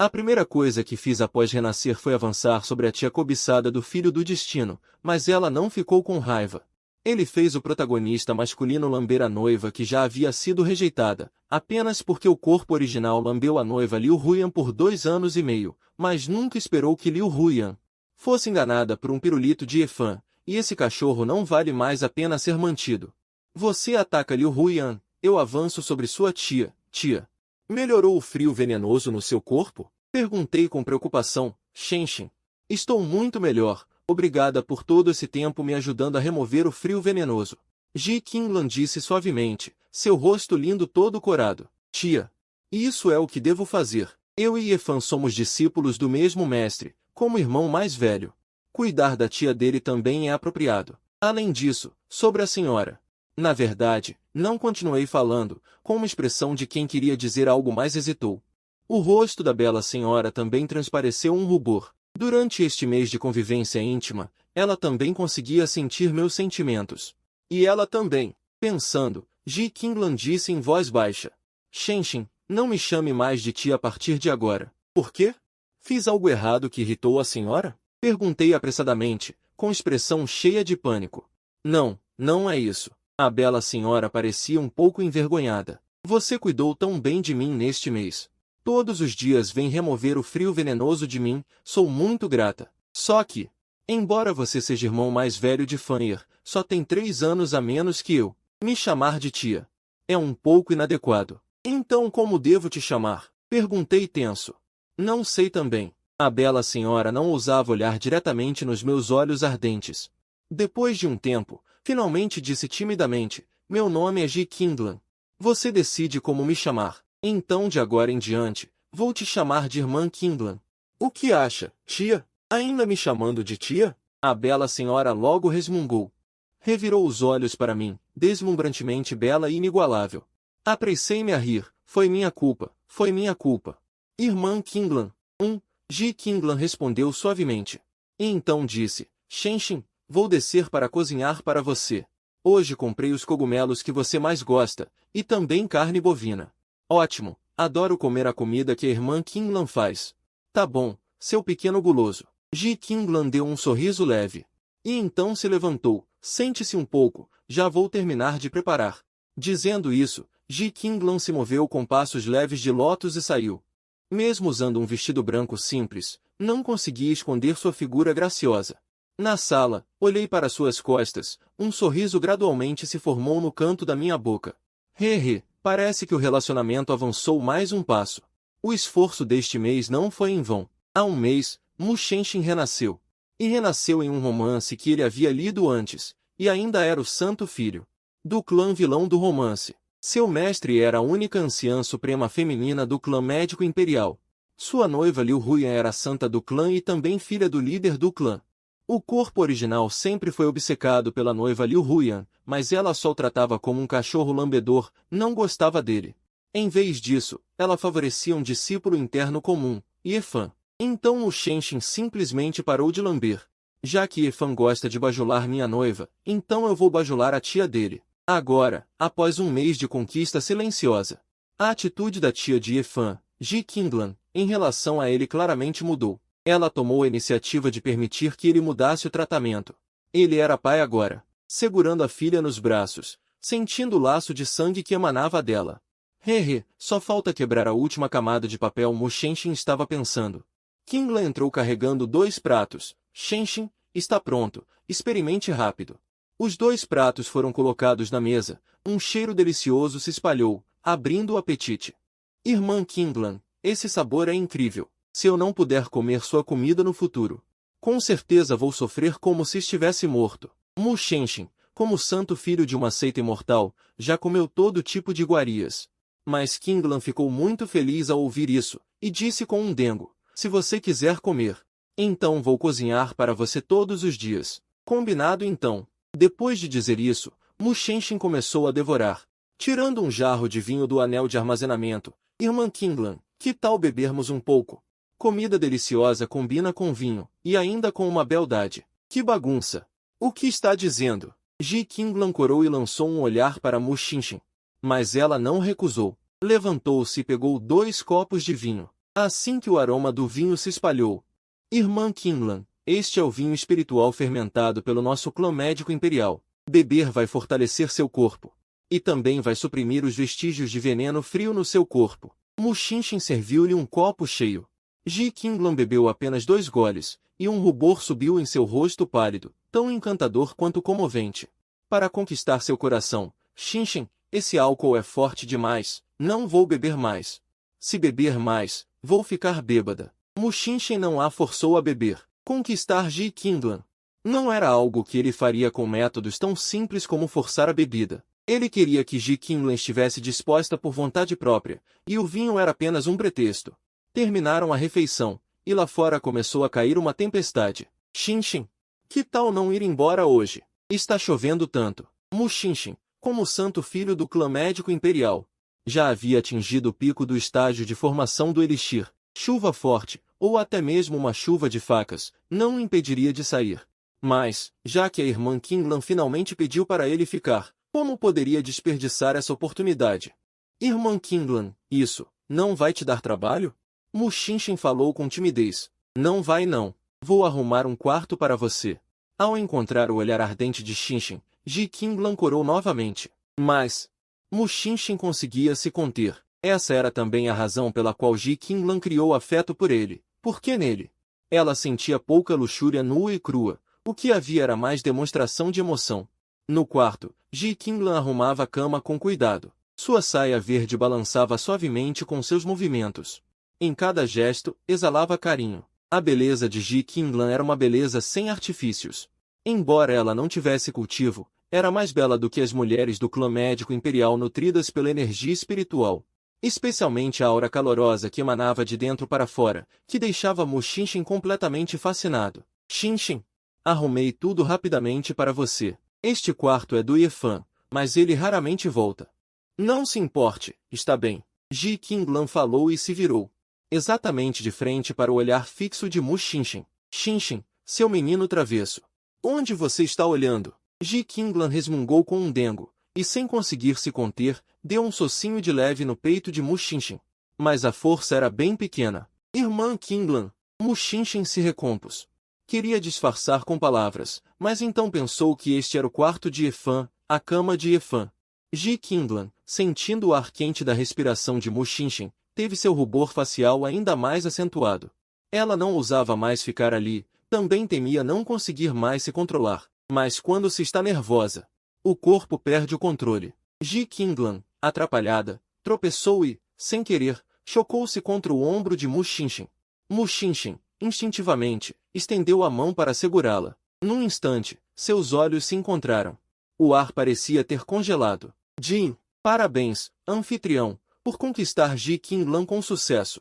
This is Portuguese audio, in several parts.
A primeira coisa que fiz após renascer foi avançar sobre a tia cobiçada do filho do destino, mas ela não ficou com raiva. Ele fez o protagonista masculino lamber a noiva que já havia sido rejeitada, apenas porque o corpo original lambeu a noiva Liu Huyan por 2 anos e meio, mas nunca esperou que Liu Huyan fosse enganada por um pirulito de Efan, e esse cachorro não vale mais a pena ser mantido. Você ataca Liu Huyan, eu avanço sobre sua tia. Melhorou o frio venenoso no seu corpo? Perguntei com preocupação. Shenshin. Estou muito melhor, obrigada por todo esse tempo me ajudando a remover o frio venenoso. Ji Qinglan disse suavemente, seu rosto lindo todo corado. Tia. Isso é o que devo fazer. Eu e Efan somos discípulos do mesmo mestre, como irmão mais velho. Cuidar da tia dele também é apropriado. Além disso, sobre a senhora. Na verdade, não continuei falando, com uma expressão de quem queria dizer algo, mais hesitou. O rosto da bela senhora também transpareceu um rubor. Durante este mês de convivência íntima, ela também conseguia sentir meus sentimentos. E ela também. Pensando, Ji Qinglan disse em voz baixa. Shenshin, não me chame mais de tia a partir de agora. Por quê? Fiz algo errado que irritou a senhora? Perguntei apressadamente, com expressão cheia de pânico. Não é isso. A bela senhora parecia um pouco envergonhada. Você cuidou tão bem de mim neste mês. Todos os dias vem remover o frio venenoso de mim, sou muito grata. Só que, embora você seja irmão mais velho de Fanir, só tem 3 anos a menos que eu. Me chamar de tia é um pouco inadequado. Então como devo te chamar? Perguntei tenso. Não sei também. A bela senhora não ousava olhar diretamente nos meus olhos ardentes. Depois de um tempo, finalmente disse timidamente, meu nome é Ji Qinglan. Você decide como me chamar. Então de agora em diante, vou te chamar de irmã Qinglan. O que acha, tia? Ainda me chamando de tia? A bela senhora logo resmungou. Revirou os olhos para mim, deslumbrantemente bela e inigualável. Apressei-me a rir, foi minha culpa. Irmã Qinglan. Ji Qinglan respondeu suavemente. E então disse, Shenshin, vou descer para cozinhar para você. Hoje comprei os cogumelos que você mais gosta, e também carne bovina. Ótimo, adoro comer a comida que a irmã Qinglan faz. Tá bom, seu pequeno guloso. Ji Qinglan deu um sorriso leve. E então se levantou, sente-se um pouco, já vou terminar de preparar. Dizendo isso, Ji Qinglan se moveu com passos leves de lótus e saiu. Mesmo usando um vestido branco simples, não conseguia esconder sua figura graciosa. Na sala, olhei para suas costas, um sorriso gradualmente se formou no canto da minha boca. Parece que o relacionamento avançou mais um passo. O esforço deste mês não foi em vão. Há um mês, Mu Shenshin renasceu. E renasceu em um romance que ele havia lido antes, e ainda era o santo filho do clã vilão do romance. Seu mestre era a única anciã suprema feminina do clã médico imperial. Sua noiva Liu Huyan era a santa do clã e também filha do líder do clã. O corpo original sempre foi obcecado pela noiva Liu Huyan, mas ela só o tratava como um cachorro lambedor, não gostava dele. Em vez disso, ela favorecia um discípulo interno comum, Efan. Então o Shenshin simplesmente parou de lamber. Já que Efan gosta de bajular minha noiva, então eu vou bajular a tia dele. Agora, após um mês de conquista silenciosa, a atitude da tia de Efan, Ji Qinglan, em relação a ele claramente mudou. Ela tomou a iniciativa de permitir que ele mudasse o tratamento. Ele era pai agora, segurando a filha nos braços, sentindo o laço de sangue que emanava dela. Só falta quebrar a última camada de papel, Mu Shenshin estava pensando. Qinglan entrou carregando 2 pratos. Shenshin, está pronto, experimente rápido. Os 2 pratos foram colocados na mesa, um cheiro delicioso se espalhou, abrindo o apetite. Irmã Qinglan, esse sabor é incrível. Se eu não puder comer sua comida no futuro, com certeza vou sofrer como se estivesse morto. Mu Shenshin, como santo filho de uma seita imortal, já comeu todo tipo de iguarias. Mas Qinglan ficou muito feliz ao ouvir isso, e disse com um dengo, se você quiser comer, então vou cozinhar para você todos os dias. Combinado então. Depois de dizer isso, Mu Shenshin começou a devorar. Tirando um jarro de vinho do anel de armazenamento, irmã Qinglan, que tal bebermos um pouco? Comida deliciosa combina com vinho, e ainda com uma beldade. Que bagunça! O que está dizendo? Ji Qinglan corou e lançou um olhar para Mu Shenshin. Mas ela não recusou. Levantou-se e pegou 2 copos de vinho. Assim que o aroma do vinho se espalhou. Irmã Kinlan, este é o vinho espiritual fermentado pelo nosso clã médico imperial. Beber vai fortalecer seu corpo. E também vai suprimir os vestígios de veneno frio no seu corpo. Mushinshin serviu-lhe um copo cheio. Ji Qinglan bebeu apenas 2 goles, e um rubor subiu em seu rosto pálido, tão encantador quanto comovente. Para conquistar seu coração, Shinshin, esse álcool é forte demais, não vou beber mais. Se beber mais, vou ficar bêbada. Mushinshin não a forçou a beber. Conquistar Ji Qinglan não era algo que ele faria com métodos tão simples como forçar a bebida. Ele queria que Ji Qinglan estivesse disposta por vontade própria, e o vinho era apenas um pretexto. Terminaram a refeição, e lá fora começou a cair uma tempestade. Shinshin, que tal não ir embora hoje? Está chovendo tanto. Mushinshin, como o santo filho do clã médico imperial, já havia atingido o pico do estágio de formação do elixir. Chuva forte, ou até mesmo uma chuva de facas, não o impediria de sair. Mas, já que a irmã Qinglan finalmente pediu para ele ficar, como poderia desperdiçar essa oportunidade? Irmã Qinglan, isso, não vai te dar trabalho? Mushinshin falou com timidez. Não vai não. Vou arrumar um quarto para você. Ao encontrar o olhar ardente de Shinshin, Ji Qinglan corou novamente. Mas Mushinshin conseguia se conter. Essa era também a razão pela qual Ji Qinglan criou afeto por ele. Porque nele ela sentia pouca luxúria nua e crua. O que havia era mais demonstração de emoção. No quarto, Ji Qinglan arrumava a cama com cuidado. Sua saia verde balançava suavemente com seus movimentos. Em cada gesto, exalava carinho. A beleza de Ji Qinglan era uma beleza sem artifícios. Embora ela não tivesse cultivo, era mais bela do que as mulheres do clã médico imperial nutridas pela energia espiritual. Especialmente a aura calorosa que emanava de dentro para fora, que deixava Mushinshin completamente fascinado. Shinshin, arrumei tudo rapidamente para você. Este quarto é do Yefan, mas ele raramente volta. Não se importe, está bem. Ji Qinglan falou e se virou exatamente de frente para o olhar fixo de Mushinshin. Shinshin, seu menino travesso. Onde você está olhando? Ji Qinglan resmungou com um dengo, e sem conseguir se conter, deu um socinho de leve no peito de Mushinshin. Mas a força era bem pequena. Irmã Qinglan. Mushinshin se recompôs. Queria disfarçar com palavras, mas então pensou que este era o quarto de Yefan, a cama de Yefan. Ji Qinglan, sentindo o ar quente da respiração de Mushinshin, teve seu rubor facial ainda mais acentuado. Ela não ousava mais ficar ali, também temia não conseguir mais se controlar. Mas quando se está nervosa, o corpo perde o controle. Ji Qinglan, atrapalhada, tropeçou e, sem querer, chocou-se contra o ombro de Mushinshin. Mushinshin, instintivamente, estendeu a mão para segurá-la. Num instante, seus olhos se encontraram. O ar parecia ter congelado. Jin, parabéns, anfitrião, por conquistar Ji Qinglan com sucesso.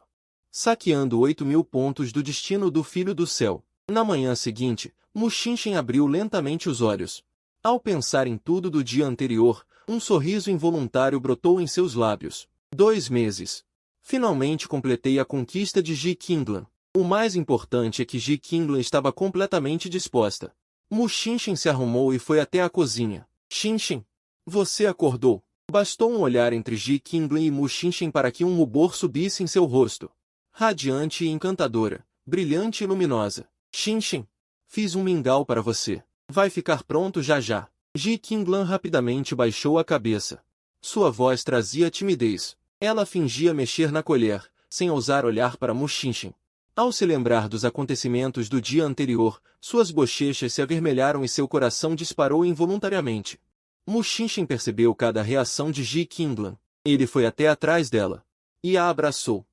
Saqueando 8.000 pontos do destino do Filho do Céu. Na manhã seguinte, Mushinshin abriu lentamente os olhos. Ao pensar em tudo do dia anterior, um sorriso involuntário brotou em seus lábios. 2 meses. Finalmente completei a conquista de Ji Qinglan. O mais importante é que Ji Qinglan estava completamente disposta. Mushinshin se arrumou e foi até a cozinha. Shinshin, você acordou. Bastou um olhar entre Ji Qinglan e Mushinshin para que um rubor subisse em seu rosto. Radiante e encantadora, brilhante e luminosa. Shinshin, fiz um mingau para você. Vai ficar pronto já já. Ji Qinglan rapidamente baixou a cabeça. Sua voz trazia timidez. Ela fingia mexer na colher, sem ousar olhar para Mushinshin. Ao se lembrar dos acontecimentos do dia anterior, suas bochechas se avermelharam e seu coração disparou involuntariamente. Mushinshin percebeu cada reação de Ji Qinglan. Ele foi até atrás dela e a abraçou.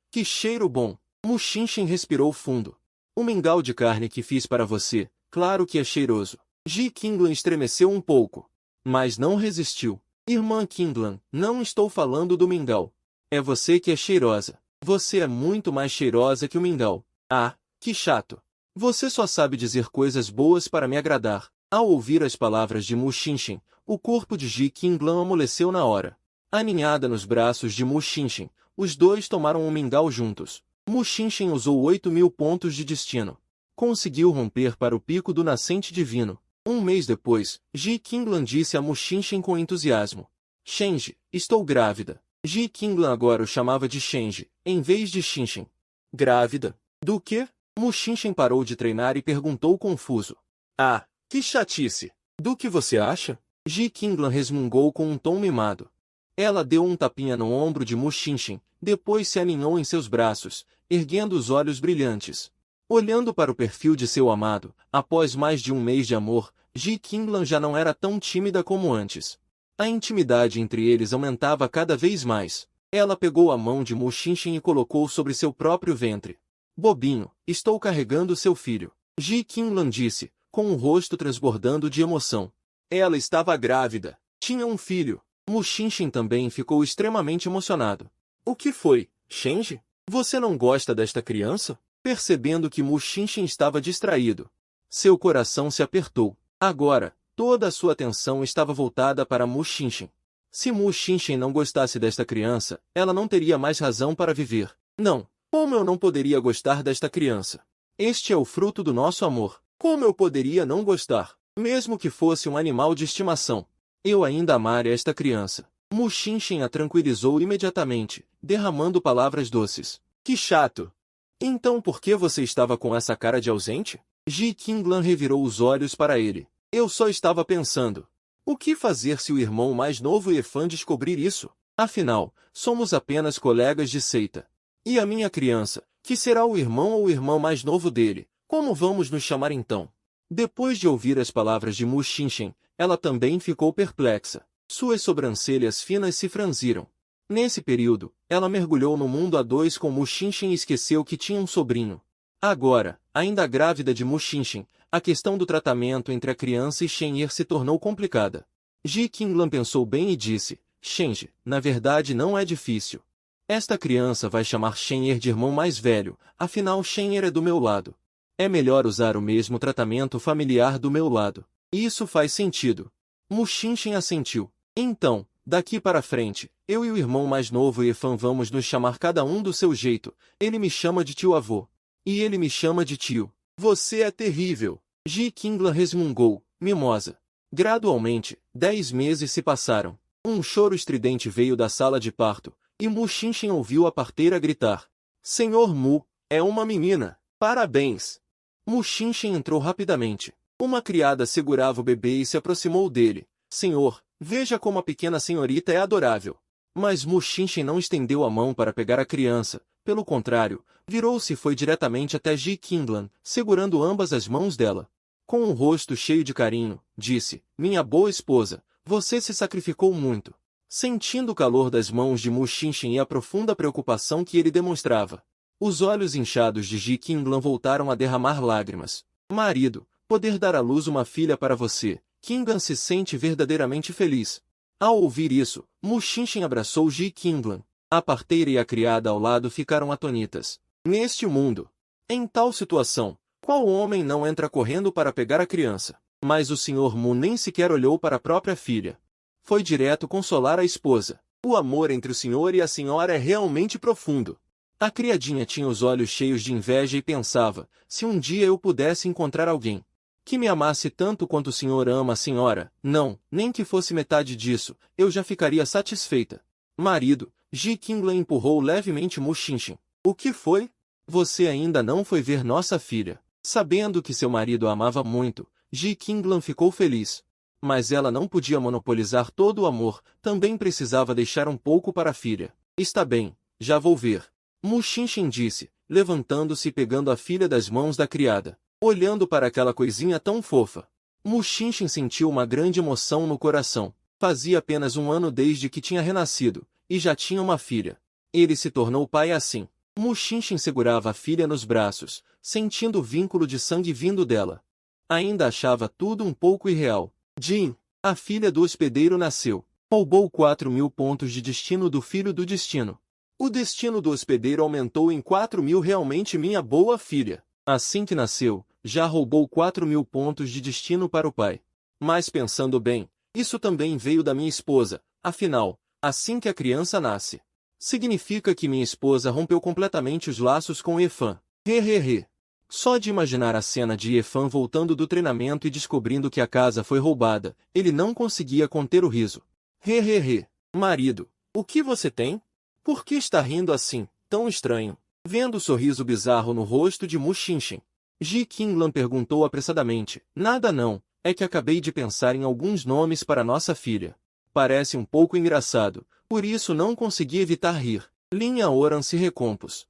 Que cheiro bom! Mushinshin respirou fundo. O mingau de carne que fiz para você, claro que é cheiroso. Ji Qinglan estremeceu um pouco, mas não resistiu. Irmã Qinglan, não estou falando do mingau. É você que é cheirosa. Você é muito mais cheirosa que o mingau. Ah, que chato. Você só sabe dizer coisas boas para me agradar. Ao ouvir as palavras de Mushinshin, o corpo de Ji Qinglan amoleceu na hora. Aninhada nos braços de Mushinshin, os dois tomaram um mingau juntos. Mushinshin usou 8.000 pontos de destino. Conseguiu romper para o pico do nascente divino. Um mês depois, Ji Qinglan disse a Mushinshin com entusiasmo. Shenji, estou grávida. Ji Qinglan agora o chamava de Shenji, em vez de Xinchen. Grávida? Do quê? Mu Xinchen parou de treinar e perguntou confuso. Ah, que chatice! Do que você acha? Ji Qinglan resmungou com um tom mimado. Ela deu um tapinha no ombro de Mu Xinchen, depois se aninhou em seus braços, erguendo os olhos brilhantes. Olhando para o perfil de seu amado, após mais de um mês de amor, Ji Qinglan já não era tão tímida como antes. A intimidade entre eles aumentava cada vez mais. Ela pegou a mão de Mu Xinchen e colocou sobre seu próprio ventre. Bobinho, estou carregando seu filho. Ji Qinglan disse, com o rosto transbordando de emoção. Ela estava grávida. Tinha um filho. Mu Xinchen também ficou extremamente emocionado. O que foi, Shenji? Você não gosta desta criança? Percebendo que Mu Xinchen estava distraído, seu coração se apertou. Agora, toda a sua atenção estava voltada para Mu Xinchen. Se Mu Xinchen não gostasse desta criança, ela não teria mais razão para viver. Não, como eu não poderia gostar desta criança? Este é o fruto do nosso amor. Como eu poderia não gostar? Mesmo que fosse um animal de estimação. Eu ainda amaria esta criança. Mu Xinchen a tranquilizou imediatamente, derramando palavras doces. Que chato! Então por que você estava com essa cara de ausente? Ji Qinglan revirou os olhos para ele. Eu só estava pensando. O que fazer se o irmão mais novo Efan descobrir isso? Afinal, somos apenas colegas de seita. E a minha criança, que será o irmão ou irmã mais novo dele? Como vamos nos chamar então? Depois de ouvir as palavras de Mu Xinchen, ela também ficou perplexa. Suas sobrancelhas finas se franziram. Nesse período, ela mergulhou no mundo a dois com Mu Xinchen e esqueceu que tinha um sobrinho. Agora, ainda grávida de Mu Xinchen, a questão do tratamento entre a criança e Shenhe se tornou complicada. Ji Qinglan pensou bem e disse, Shenji, na verdade não é difícil. Esta criança vai chamar Shenhe de irmão mais velho, afinal Shenhe é do meu lado. É melhor usar o mesmo tratamento familiar do meu lado. Isso faz sentido. Mu Xinchen assentiu. Então, daqui para frente, eu e o irmão mais novo Efan vamos nos chamar cada um do seu jeito. Ele me chama de tio-avô. E ele me chama de tio. Você é terrível. Ji Qinglan resmungou, mimosa. Gradualmente, 10 meses se passaram. Um choro estridente veio da sala de parto, e Mu Xinchen ouviu a parteira gritar. Senhor Mu, é uma menina. Parabéns. Mu Xinchen entrou rapidamente. Uma criada segurava o bebê e se aproximou dele. Senhor, veja como a pequena senhorita é adorável. Mas Mu Xinchen não estendeu a mão para pegar a criança. Pelo contrário, virou-se e foi diretamente até Ji Qinglan, segurando ambas as mãos dela. Com um rosto cheio de carinho, disse, minha boa esposa, você se sacrificou muito. Sentindo o calor das mãos de Mu Xinchen e a profunda preocupação que ele demonstrava, os olhos inchados de Ji Qinglan voltaram a derramar lágrimas. Marido, poder dar à luz uma filha para você, Qinglan se sente verdadeiramente feliz. Ao ouvir isso, Mu Xinchen abraçou Ji Qinglan. A parteira e a criada ao lado ficaram atonitas. Neste mundo, em tal situação, qual homem não entra correndo para pegar a criança? Mas o Sr. Mu nem sequer olhou para a própria filha. Foi direto consolar a esposa. O amor entre o senhor e a senhora é realmente profundo. A criadinha tinha os olhos cheios de inveja e pensava, se um dia eu pudesse encontrar alguém que me amasse tanto quanto o senhor ama a senhora, não, nem que fosse metade disso, eu já ficaria satisfeita. Marido, Ji Qinglan empurrou levemente Mu Xinchen. O que foi? Você ainda não foi ver nossa filha. Sabendo que seu marido a amava muito, Ji Qinglan ficou feliz. Mas ela não podia monopolizar todo o amor, também precisava deixar um pouco para a filha. Está bem, já vou ver. Mu Xinchen disse, levantando-se e pegando a filha das mãos da criada. Olhando para aquela coisinha tão fofa. Mu Xinchen sentiu uma grande emoção no coração. Fazia apenas um ano desde que tinha renascido, e já tinha uma filha. Ele se tornou pai assim. Mu Xinchen segurava a filha nos braços, sentindo o vínculo de sangue vindo dela. Ainda achava tudo um pouco irreal. Jin, a filha do hospedeiro nasceu. Roubou 4.000 pontos de destino do filho do destino. O destino do hospedeiro aumentou em 4.000 realmente minha boa filha. Assim que nasceu, já roubou 4.000 pontos de destino para o pai. Mas pensando bem, isso também veio da minha esposa, afinal, assim que a criança nasce. Significa que minha esposa rompeu completamente os laços com Efan. Hehehe. Só de imaginar a cena de Efan voltando do treinamento e descobrindo que a casa foi roubada, ele não conseguia conter o riso. Hehehe. Marido, O que você tem? Por que está rindo assim, tão estranho? Vendo o sorriso bizarro no rosto de Mu Xinchen, Ji Qinglan perguntou apressadamente. Nada não, é que acabei de pensar em alguns nomes para nossa filha. Parece um pouco engraçado, por isso não consegui evitar rir. Lin Yaoran se recompôs.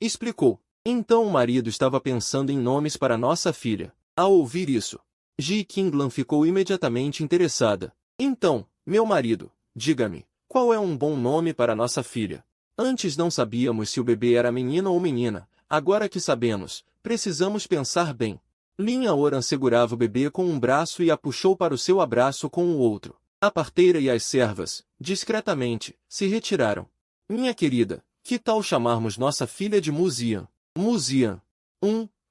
Explicou. Então o marido estava pensando em nomes para nossa filha. Ao ouvir isso, Ji Qinglan ficou imediatamente interessada. Então, meu marido, diga-me, qual é um bom nome para nossa filha? Antes não sabíamos se o bebê era menina ou menina, agora que sabemos, precisamos pensar bem. Lin Yaoran segurava o bebê com um braço e a puxou para o seu abraço com o outro. A parteira e as servas, discretamente, se retiraram. Minha querida, que tal chamarmos nossa filha de Muzian? Muzian.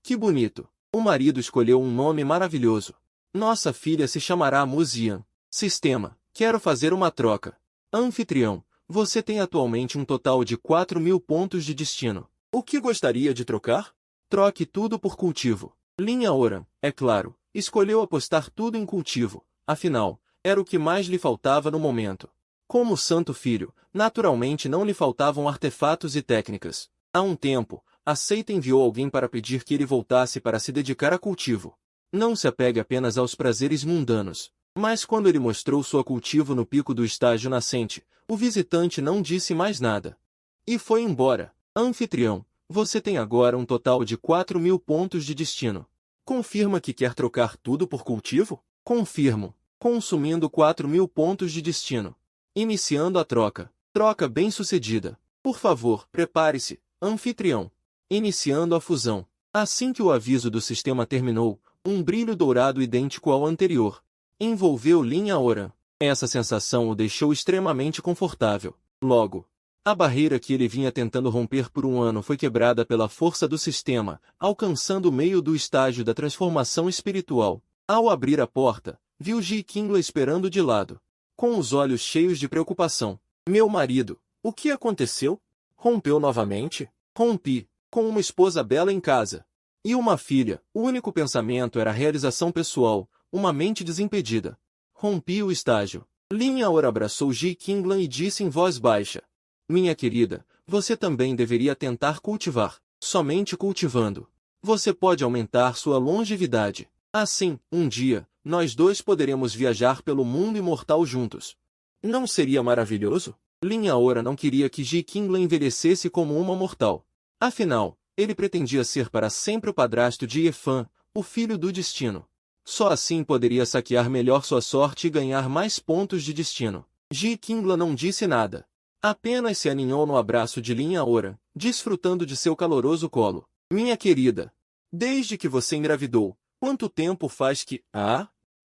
Que bonito. O marido escolheu um nome maravilhoso. Nossa filha se chamará Muzian. Sistema, quero fazer uma troca. Anfitrião, você tem atualmente um total de 4.000 pontos de destino. O que gostaria de trocar? Troque tudo por cultivo. Lin Yaoran, é claro, escolheu apostar tudo em cultivo, afinal, era o que mais lhe faltava no momento. Como santo filho, naturalmente não lhe faltavam artefatos e técnicas. Há um tempo, a seita enviou alguém para pedir que ele voltasse para se dedicar a cultivo. Não se apegue apenas aos prazeres mundanos. Mas quando ele mostrou sua cultivo no pico do estágio nascente, o visitante não disse mais nada. E foi embora. Anfitrião, você tem agora um total de 4.000 pontos de destino. Confirma que quer trocar tudo por cultivo? Confirmo. Consumindo 4.000 pontos de destino. Iniciando a troca. Troca bem-sucedida. Por favor, prepare-se, anfitrião. Iniciando a fusão. Assim que o aviso do sistema terminou, um brilho dourado idêntico ao anterior envolveu Lin Yaoran. Essa sensação o deixou extremamente confortável. Logo, a barreira que ele vinha tentando romper por um ano foi quebrada pela força do sistema, alcançando o meio do estágio da transformação espiritual. Ao abrir a porta, viu Ji Qinglan esperando de lado, com os olhos cheios de preocupação. Meu marido, o que aconteceu? Rompeu novamente? Rompi, com uma esposa bela em casa. E uma filha, o único pensamento era a realização pessoal, uma mente desimpedida. Rompi o estágio. Lin Yaoran abraçou Ji Qinglan e disse em voz baixa. Minha querida, você também deveria tentar cultivar. Somente cultivando, você pode aumentar sua longevidade. Assim, um dia, nós dois poderemos viajar pelo mundo imortal juntos. Não seria maravilhoso? Lin Yaoran não queria que Ji Qinglan envelhecesse como uma mortal. Afinal, ele pretendia ser para sempre o padrasto de Yefan, o filho do destino. Só assim poderia saquear melhor sua sorte e ganhar mais pontos de destino. Ji Qinglan não disse nada. Apenas se aninhou no abraço de Lin Yaoran, desfrutando de seu caloroso colo. Minha querida, desde que você engravidou, quanto tempo faz que...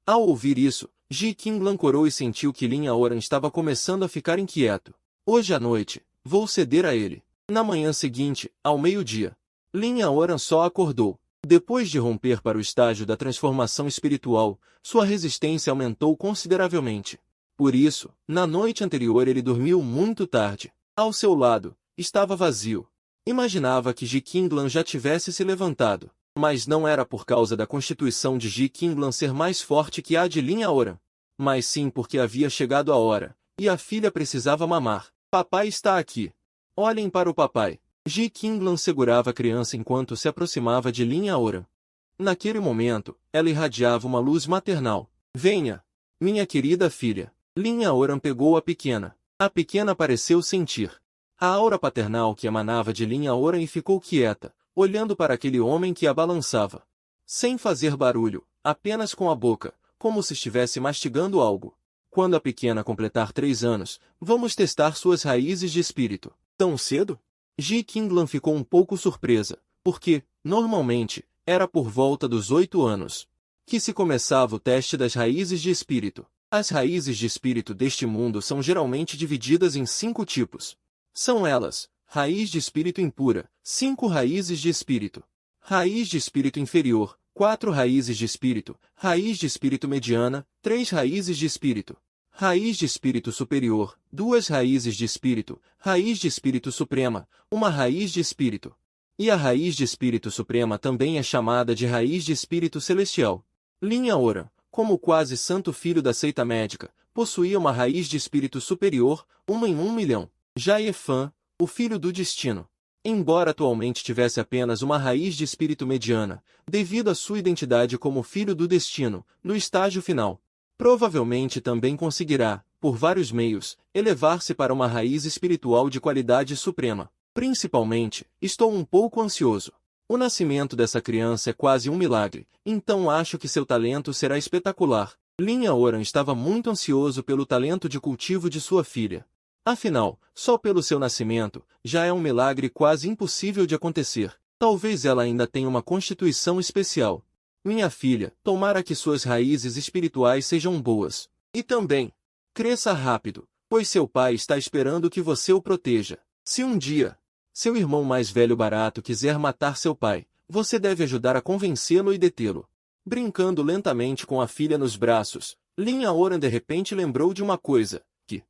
Ao ouvir isso, Ji Qinglan corou e sentiu que Lin Yaoran estava começando a ficar inquieto. Hoje à noite, vou ceder a ele. Na manhã seguinte, ao meio-dia, Lin Yaoran só acordou. Depois de romper para o estágio da transformação espiritual, sua resistência aumentou consideravelmente. Por isso, na noite anterior ele dormiu muito tarde. Ao seu lado, estava vazio. Imaginava que Ji Qinglan já tivesse se levantado. Mas não era por causa da constituição de Ji Qinglan ser mais forte que a de Lin Yaoran. Mas sim porque havia chegado a hora, e a filha precisava mamar. Papai está aqui. Olhem para o papai. Ji Qinglan segurava a criança enquanto se aproximava de Lin Yaoran. Naquele momento, ela irradiava uma luz maternal. Venha, minha querida filha. Lin Yaoran pegou a pequena. A pequena pareceu sentir a aura paternal que emanava de Lin Yaoran e ficou quieta, olhando para aquele homem que a balançava. Sem fazer barulho, apenas com a boca, como se estivesse mastigando algo. Quando a pequena completar 3 anos, vamos testar suas raízes de espírito. Tão cedo? Ji Qinglan ficou um pouco surpresa, porque, normalmente, era por volta dos 8 anos que se começava o teste das raízes de espírito. As raízes de espírito deste mundo são geralmente divididas em 5 tipos. São elas: raiz de espírito impura, 5 raízes de espírito. Raiz de espírito inferior, 4 raízes de espírito. Raiz de espírito mediana, 3 raízes de espírito. Raiz de espírito superior, 2 raízes de espírito. Raiz de espírito suprema, 1 raiz de espírito. E a raiz de espírito suprema também é chamada de raiz de espírito celestial. Lin Yaoran, como quase santo filho da seita médica, possuía uma raiz de espírito superior, 1 em 1 milhão. Já Efan, o filho do destino, embora atualmente tivesse apenas uma raiz de espírito mediana, devido à sua identidade como filho do destino, no estágio final, provavelmente também conseguirá, por vários meios, elevar-se para uma raiz espiritual de qualidade suprema. Principalmente, estou um pouco ansioso. O nascimento dessa criança é quase um milagre, então acho que seu talento será espetacular. Linha Oran estava muito ansioso pelo talento de cultivo de sua filha. Afinal, só pelo seu nascimento, já é um milagre quase impossível de acontecer. Talvez ela ainda tenha uma constituição especial. Minha filha, tomara que suas raízes espirituais sejam boas. E também, cresça rápido, pois seu pai está esperando que você o proteja. Se um dia, seu irmão mais velho barato quiser matar seu pai, você deve ajudar a convencê-lo e detê-lo. Brincando lentamente com a filha nos braços, Linha Oran de repente lembrou de uma coisa, que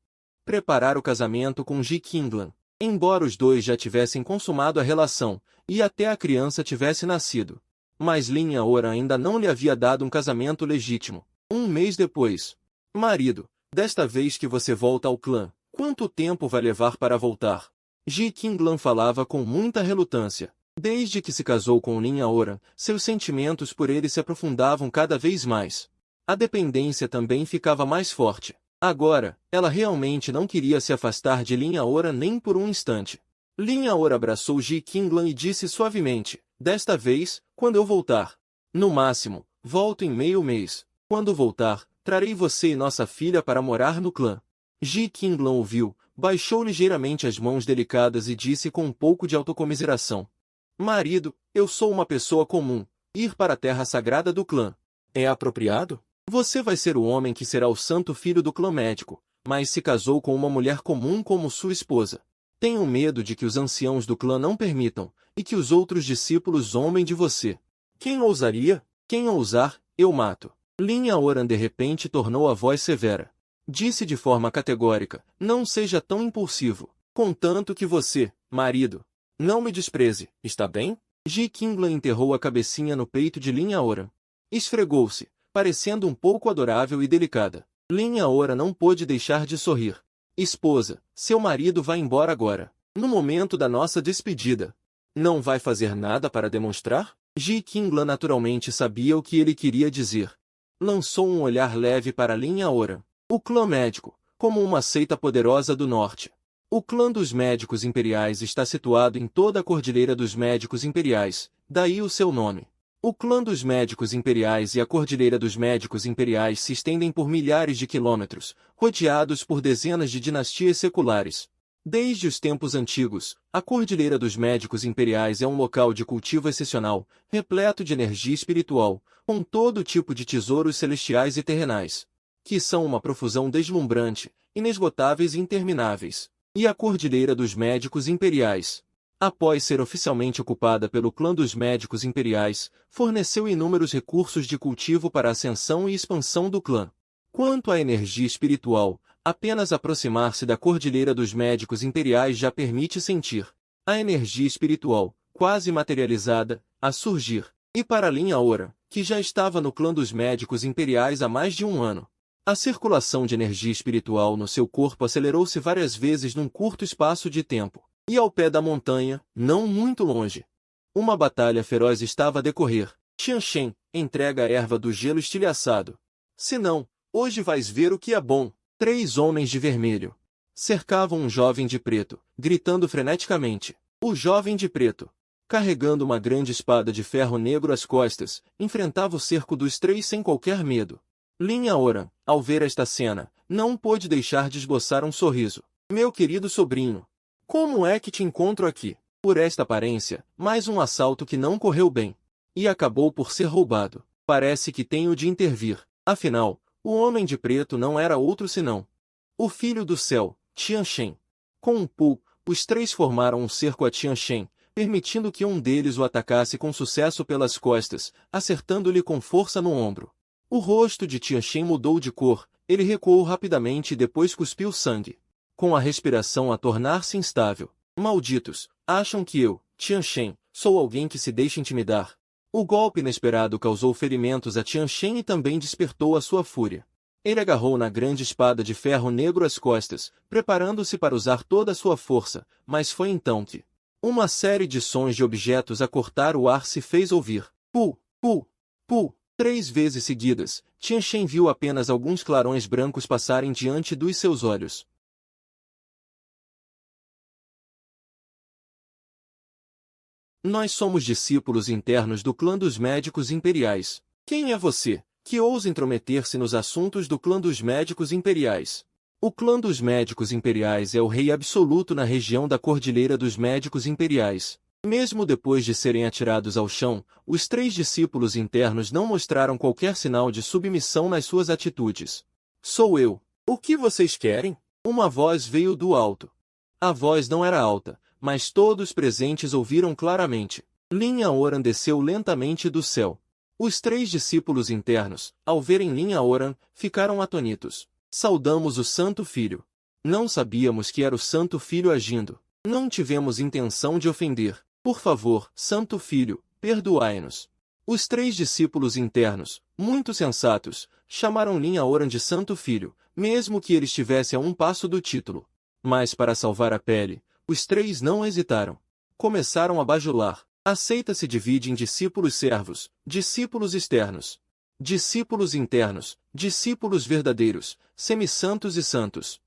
preparar o casamento com Ji Qinglan. Embora os dois já tivessem consumado a relação, e até a criança tivesse nascido. Mas Linha Oran ainda não lhe havia dado um casamento legítimo. Um mês depois. Marido, desta vez que você volta ao clã, quanto tempo vai levar para voltar? Ji Qinglan falava com muita relutância. Desde que se casou com Linha Oran, seus sentimentos por ele se aprofundavam cada vez mais. A dependência também ficava mais forte. Agora, ela realmente não queria se afastar de Linha Oran nem por um instante. Linha Oran abraçou Ji Qinglan e disse suavemente, desta vez, quando eu voltar. No máximo, volto em meio mês. Quando voltar, trarei você e nossa filha para morar no clã. Ji Qinglan ouviu, baixou ligeiramente as mãos delicadas e disse com um pouco de autocomiseração. Marido, eu sou uma pessoa comum. Ir para a terra sagrada do clã é apropriado? Você vai ser o homem que será o santo filho do clã médico, mas se casou com uma mulher comum como sua esposa. Tenho medo de que os anciãos do clã não permitam, e que os outros discípulos zombem de você. Quem ousaria? Quem ousar, eu mato. Linha Oran de repente tornou a voz severa. Disse de forma categórica, não seja tão impulsivo, contanto que você, marido, não me despreze, está bem? Ji Qinglan enterrou a cabecinha no peito de Linha Oran. Esfregou-se, parecendo um pouco adorável e delicada. Linha Oran não pôde deixar de sorrir. Esposa, seu marido vai embora agora, no momento da nossa despedida. Não vai fazer nada para demonstrar? Ji Qinglan naturalmente sabia o que ele queria dizer. Lançou um olhar leve para Linha Oran. O clã médico, como uma seita poderosa do norte. O clã dos médicos imperiais está situado em toda a Cordilheira dos Médicos Imperiais, daí o seu nome. O clã dos médicos imperiais e a Cordilheira dos Médicos Imperiais se estendem por milhares de quilômetros, rodeados por dezenas de dinastias seculares. Desde os tempos antigos, a Cordilheira dos Médicos Imperiais é um local de cultivo excepcional, repleto de energia espiritual, com todo tipo de tesouros celestiais e terrenais, que são uma profusão deslumbrante, inesgotáveis e intermináveis. E a Cordilheira dos Médicos Imperiais, após ser oficialmente ocupada pelo clã dos Médicos Imperiais, forneceu inúmeros recursos de cultivo para a ascensão e expansão do clã. Quanto à energia espiritual, apenas aproximar-se da Cordilheira dos Médicos Imperiais já permite sentir a energia espiritual, quase materializada, a surgir. E para Linha Oran, que já estava no clã dos Médicos Imperiais há mais de um ano, a circulação de energia espiritual no seu corpo acelerou-se várias vezes num curto espaço de tempo. E ao pé da montanha, não muito longe, uma batalha feroz estava a decorrer. Qianshen, entrega a erva do gelo estilhaçado. Se não, hoje vais ver o que é bom. 3 homens de vermelho cercavam um jovem de preto, gritando freneticamente. O jovem de preto, carregando uma grande espada de ferro negro às costas, enfrentava o cerco dos 3 sem qualquer medo. Linha Oran, ao ver esta cena, não pôde deixar de esboçar um sorriso. Meu querido sobrinho, como é que te encontro aqui? Por esta aparência, mais um assalto que não correu bem. E acabou por ser roubado. Parece que tenho de intervir. Afinal, o homem de preto não era outro senão o filho do céu, Qianshen. Com um pulo, os 3 formaram um cerco a Qianshen, permitindo que um deles o atacasse com sucesso pelas costas, acertando-lhe com força no ombro. O rosto de Qianshen mudou de cor, ele recuou rapidamente e depois cuspiu sangue, com a respiração a tornar-se instável. Malditos, acham que eu, Qianshen, sou alguém que se deixa intimidar? O golpe inesperado causou ferimentos a Qianshen e também despertou a sua fúria. Ele agarrou na grande espada de ferro negro às costas, preparando-se para usar toda a sua força, mas foi então que uma série de sons de objetos a cortar o ar se fez ouvir. Pu, pu, pu. 3 vezes seguidas, Tianchen viu apenas alguns clarões brancos passarem diante dos seus olhos. Nós somos discípulos internos do clã dos médicos imperiais. Quem é você, que ousa intrometer-se nos assuntos do clã dos médicos imperiais? O clã dos médicos imperiais é o rei absoluto na região da Cordilheira dos Médicos Imperiais. Mesmo depois de serem atirados ao chão, os 3 discípulos internos não mostraram qualquer sinal de submissão nas suas atitudes. Sou eu. O que vocês querem? Uma voz veio do alto. A voz não era alta, mas todos presentes ouviram claramente. Lin Yaoran desceu lentamente do céu. Os 3 discípulos internos, ao verem Lin Yaoran, ficaram atônitos. Saudamos o Santo Filho. Não sabíamos que era o Santo Filho agindo. Não tivemos intenção de ofender. Por favor, Santo Filho, perdoai-nos. Os 3 discípulos internos, muito sensatos, chamaram Lin Yaoran de Santo Filho, mesmo que ele estivesse a um passo do título. Mas para salvar a pele, os 3 não hesitaram. Começaram a bajular. A seita se divide em discípulos servos, discípulos externos, discípulos internos, discípulos verdadeiros, semissantos e santos.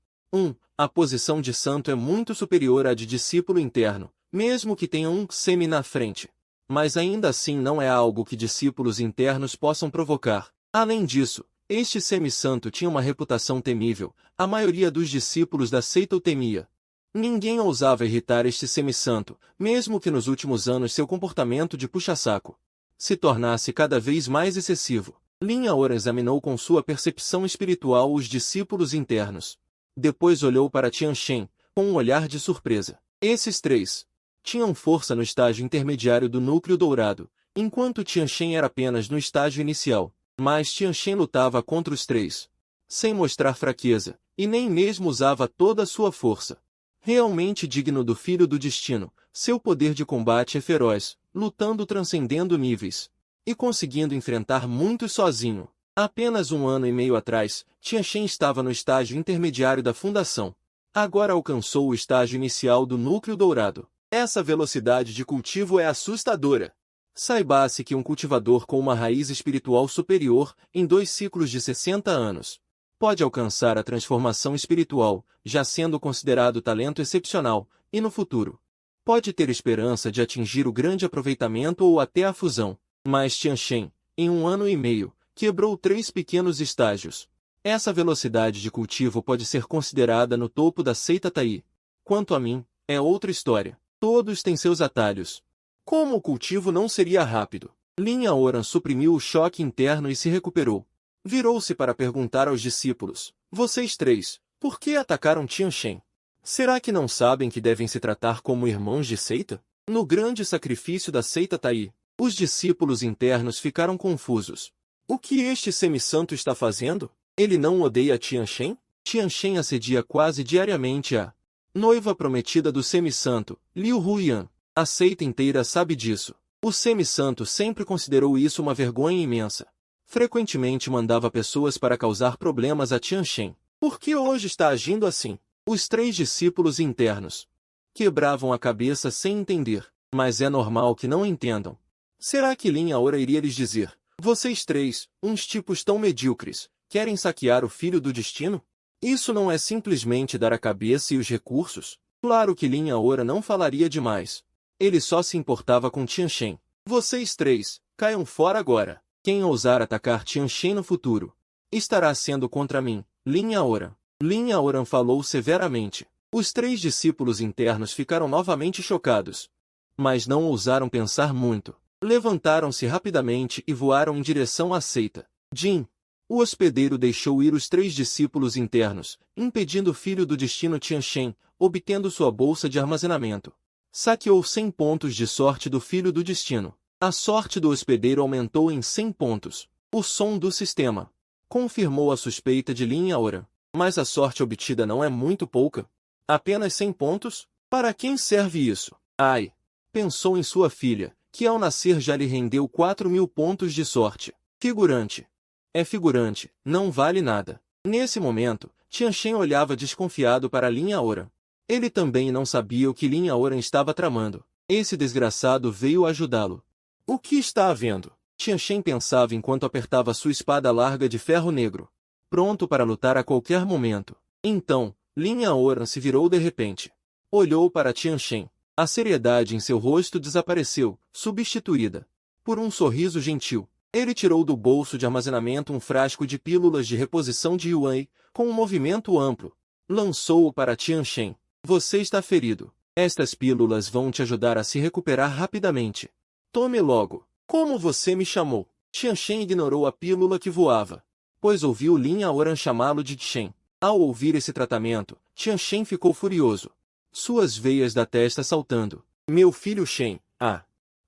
A posição de santo é muito superior à de discípulo interno, mesmo que tenha um semi na frente. Mas ainda assim não é algo que discípulos internos possam provocar. Além disso, este semi-santo tinha uma reputação temível, a maioria dos discípulos da seita o temia. Ninguém ousava irritar este semi-santo, mesmo que nos últimos anos seu comportamento de puxa-saco se tornasse cada vez mais excessivo. Lin Yaoran examinou com sua percepção espiritual os discípulos internos. Depois olhou para Tianchen, com um olhar de surpresa. Esses 3 tinham força no estágio intermediário do núcleo dourado, enquanto Tianchen era apenas no estágio inicial. Mas Tianchen lutava contra os 3, sem mostrar fraqueza, e nem mesmo usava toda a sua força. Realmente digno do Filho do Destino, seu poder de combate é feroz, lutando transcendendo níveis, e conseguindo enfrentar muitos sozinho. Apenas 1 ano e meio atrás, Tianchen estava no estágio intermediário da fundação. Agora alcançou o estágio inicial do núcleo dourado. Essa velocidade de cultivo é assustadora. Saiba-se que um cultivador com uma raiz espiritual superior, em 2 ciclos de 60 anos, pode alcançar a transformação espiritual, já sendo considerado talento excepcional, e no futuro pode ter esperança de atingir o grande aproveitamento ou até a fusão. Mas Tianchen, em 1 ano e meio, quebrou 3 pequenos estágios. Essa velocidade de cultivo pode ser considerada no topo da seita Tai. Quanto a mim, é outra história. Todos têm seus atalhos. Como o cultivo não seria rápido? Lin Yaoran suprimiu o choque interno e se recuperou. Virou-se para perguntar aos discípulos: vocês 3, por que atacaram Tianchen? Será que não sabem que devem se tratar como irmãos de seita? No grande sacrifício da seita Tai, os discípulos internos ficaram confusos. O que este semi-santo está fazendo? Ele não odeia Tianchen? Tianchen assedia quase diariamente a noiva prometida do semi-santo, Liu Huyan. A seita inteira sabe disso. O semi-santo sempre considerou isso uma vergonha imensa. Frequentemente mandava pessoas para causar problemas a Tianchen. Por que hoje está agindo assim? Os 3 discípulos internos quebravam a cabeça sem entender, mas é normal que não entendam. Será que Lin Yaoran iria lhes dizer: vocês 3, uns tipos tão medíocres, querem saquear o Filho do Destino? Isso não é simplesmente dar a cabeça e os recursos? Claro que Lin Yaoran não falaria demais. Ele só se importava com Tianchen. Vocês 3, caiam fora agora. Quem ousar atacar Tianchen no futuro estará sendo contra mim, Lin Yaoran. Lin Yaoran falou severamente. Os 3 discípulos internos ficaram novamente chocados, mas não ousaram pensar muito. Levantaram-se rapidamente e voaram em direção à seita. Jin, o hospedeiro, deixou ir os 3 discípulos internos, impedindo o Filho do Destino Tianchen, obtendo sua bolsa de armazenamento. Saqueou 100 pontos de sorte do Filho do Destino. A sorte do hospedeiro aumentou em 100 pontos. O som do sistema confirmou a suspeita de Lin Yaoran. Mas a sorte obtida não é muito pouca. Apenas 100 pontos? Para quem serve isso? Ai! Pensou em sua filha, que ao nascer já lhe rendeu 4.000 pontos de sorte. Figurante. É figurante, não vale nada. Nesse momento, Tianchen olhava desconfiado para Lin Yaoran. Ele também não sabia o que Lin Yaoran estava tramando. Esse desgraçado veio ajudá-lo. O que está havendo? Tianchen pensava enquanto apertava sua espada larga de ferro negro, pronto para lutar a qualquer momento. Então, Lin Yaoran se virou de repente. Olhou para Tianchen. A seriedade em seu rosto desapareceu, substituída por um sorriso gentil. Ele tirou do bolso de armazenamento um frasco de pílulas de reposição de Yuan, com um movimento amplo. Lançou-o para Tianchen. Você está ferido. Estas pílulas vão te ajudar a se recuperar rapidamente. Tome logo. Como você me chamou? Tianchen ignorou a pílula que voava, pois ouviu Lin Yaoran chamá-lo de Chen. Ao ouvir esse tratamento, Tianchen ficou furioso. Suas veias da testa saltando. Meu filho Chen,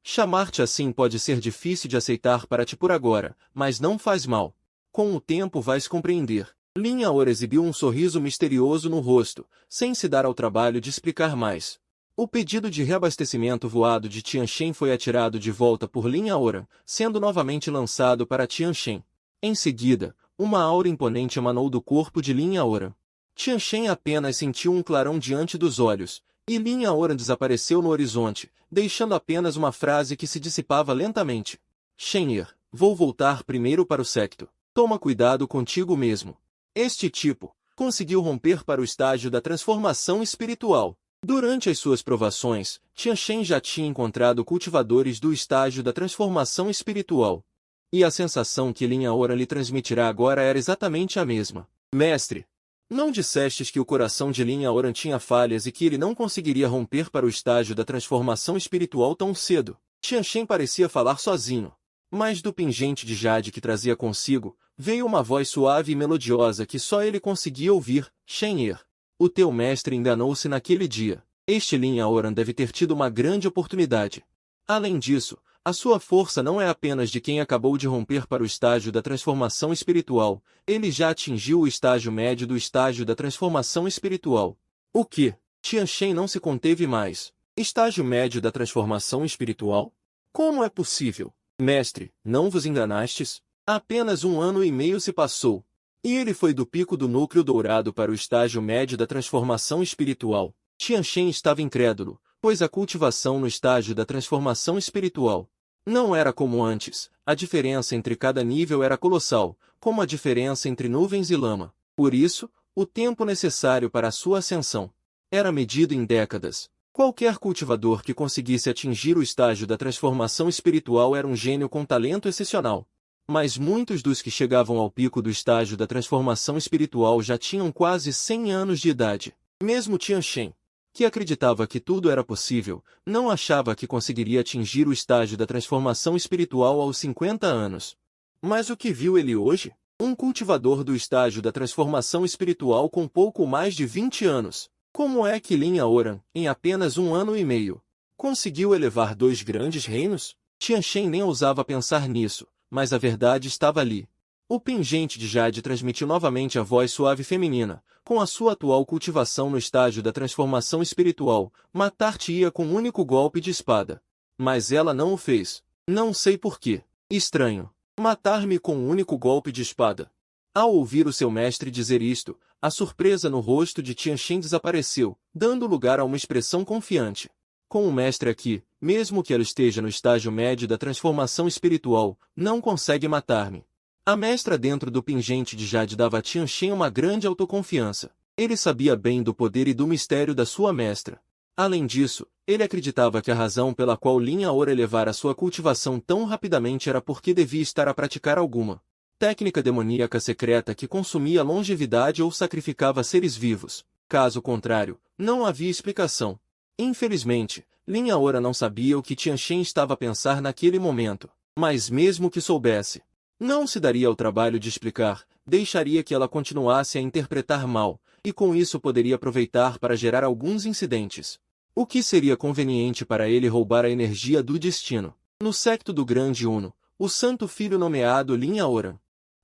chamar-te assim pode ser difícil de aceitar para ti por agora, mas não faz mal. Com o tempo vais compreender. Lin Yaoran exibiu um sorriso misterioso no rosto, sem se dar ao trabalho de explicar mais. O pedido de reabastecimento voado de Tianchen foi atirado de volta por Lin Yaoran, sendo novamente lançado para Tianchen. Em seguida, uma aura imponente emanou do corpo de Lin Yaoran. Tianchen apenas sentiu um clarão diante dos olhos, e Lin Yaoran desapareceu no horizonte, deixando apenas uma frase que se dissipava lentamente. Shen-er, vou voltar primeiro para o secto. Toma cuidado contigo mesmo. Este tipo conseguiu romper para o estágio da transformação espiritual. Durante as suas provações, Tianchen já tinha encontrado cultivadores do estágio da transformação espiritual. E a sensação que Lin Yaoran lhe transmitirá agora era exatamente a mesma. Mestre, não dissestes que o coração de Lin Yaoran tinha falhas e que ele não conseguiria romper para o estágio da transformação espiritual tão cedo? Tianchen parecia falar sozinho. Mas do pingente de jade que trazia consigo, veio uma voz suave e melodiosa que só ele conseguia ouvir. Shen-er, o teu mestre enganou-se naquele dia. Este Lin Yaoran deve ter tido uma grande oportunidade. Além disso, a sua força não é apenas de quem acabou de romper para o estágio da transformação espiritual, ele já atingiu o estágio médio do estágio da transformação espiritual. O que? Tianchen não se conteve mais. Estágio médio da transformação espiritual? Como é possível? Mestre, não vos enganastes? Apenas 1 ano e meio se passou. E ele foi do pico do núcleo dourado para o estágio médio da transformação espiritual. Tianchen estava incrédulo, pois a cultivação no estágio da transformação espiritual não era como antes. A diferença entre cada nível era colossal, como a diferença entre nuvens e lama. Por isso, o tempo necessário para a sua ascensão era medido em décadas. Qualquer cultivador que conseguisse atingir o estágio da transformação espiritual era um gênio com talento excepcional. Mas muitos dos que chegavam ao pico do estágio da transformação espiritual já tinham quase 100 anos de idade. Mesmo Tianchen, que acreditava que tudo era possível, não achava que conseguiria atingir o estágio da transformação espiritual aos 50 anos. Mas o que viu ele hoje? Um cultivador do estágio da transformação espiritual com pouco mais de 20 anos. Como é que Lin Yaoran, em apenas 1 ano e meio, conseguiu elevar 2 grandes reinos? Tianchen nem ousava pensar nisso, mas a verdade estava ali. O pingente de jade transmitiu novamente a voz suave feminina. Com a sua atual cultivação no estágio da transformação espiritual, matar-te-ia com um único golpe de espada. Mas ela não o fez. Não sei porquê. Estranho. Matar-me com um único golpe de espada. Ao ouvir o seu mestre dizer isto, a surpresa no rosto de Tianchen desapareceu, dando lugar a uma expressão confiante. Com o mestre aqui, mesmo que ela esteja no estágio médio da transformação espiritual, não consegue matar-me. A mestra dentro do pingente de jade dava a Tianchen uma grande autoconfiança. Ele sabia bem do poder e do mistério da sua mestra. Além disso, ele acreditava que a razão pela qual Lin Yaoran elevara sua cultivação tão rapidamente era porque devia estar a praticar alguma técnica demoníaca secreta que consumia longevidade ou sacrificava seres vivos. Caso contrário, não havia explicação. Infelizmente, Lin Yaoran não sabia o que Tianchen estava a pensar naquele momento. Mas mesmo que soubesse, não se daria ao trabalho de explicar, deixaria que ela continuasse a interpretar mal, e com isso poderia aproveitar para gerar alguns incidentes. O que seria conveniente para ele roubar a energia do destino? No secto do Grande Uno, o santo filho nomeado Lin Yaoran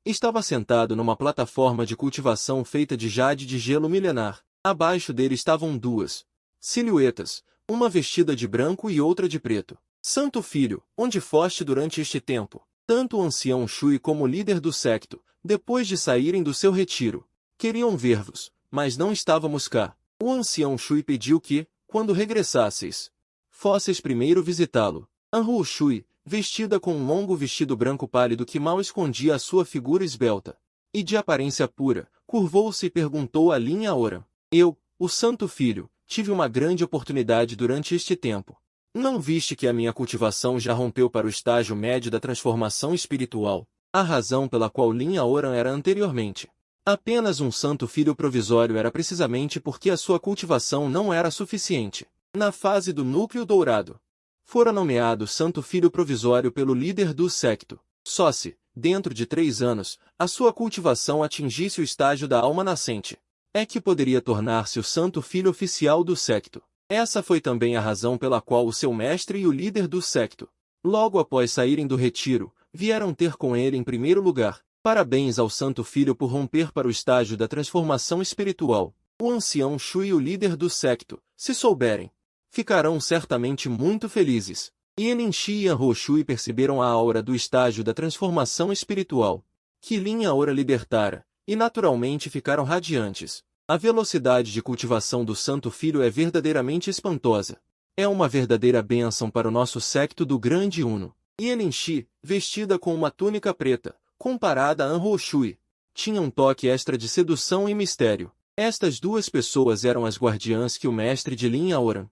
estava sentado numa plataforma de cultivação feita de jade de gelo milenar. Abaixo dele estavam 2 silhuetas, uma vestida de branco e outra de preto. Santo filho, onde foste durante este tempo? Tanto o ancião Shui como o líder do secto, depois de saírem do seu retiro, queriam ver-vos, mas não estávamos cá. O ancião Shui pediu que, quando regressasseis, fosseis primeiro visitá-lo. Anhu Shui, vestida com um longo vestido branco pálido que mal escondia a sua figura esbelta, e de aparência pura, curvou-se e perguntou a Lin Yaoran: Eu, o Santo Filho, tive uma grande oportunidade durante este tempo. Não viste que a minha cultivação já rompeu para o estágio médio da transformação espiritual, a razão pela qual Lin Yaoran era anteriormente apenas um Santo Filho provisório era precisamente porque a sua cultivação não era suficiente. Na fase do núcleo dourado, fora nomeado Santo Filho provisório pelo líder do secto. Só se, dentro de 3 anos, a sua cultivação atingisse o estágio da alma nascente, é que poderia tornar-se o Santo Filho oficial do secto. Essa foi também a razão pela qual o seu mestre e o líder do secto, logo após saírem do retiro, vieram ter com ele em primeiro lugar. Parabéns ao Santo Filho por romper para o estágio da transformação espiritual. O ancião Shui e o líder do secto, se souberem, ficarão certamente muito felizes. Yen Shi e Anhu Shui perceberam a aura do estágio da transformação espiritual, que Lin Yaoran libertara, e naturalmente ficaram radiantes. A velocidade de cultivação do Santo Filho é verdadeiramente espantosa. É uma verdadeira bênção para o nosso secto do Grande Uno. Yen Shi, vestida com uma túnica preta, comparada a Anhu Shui, tinha um toque extra de sedução e mistério. Estas duas pessoas eram as guardiãs que o mestre de Lin Yaoran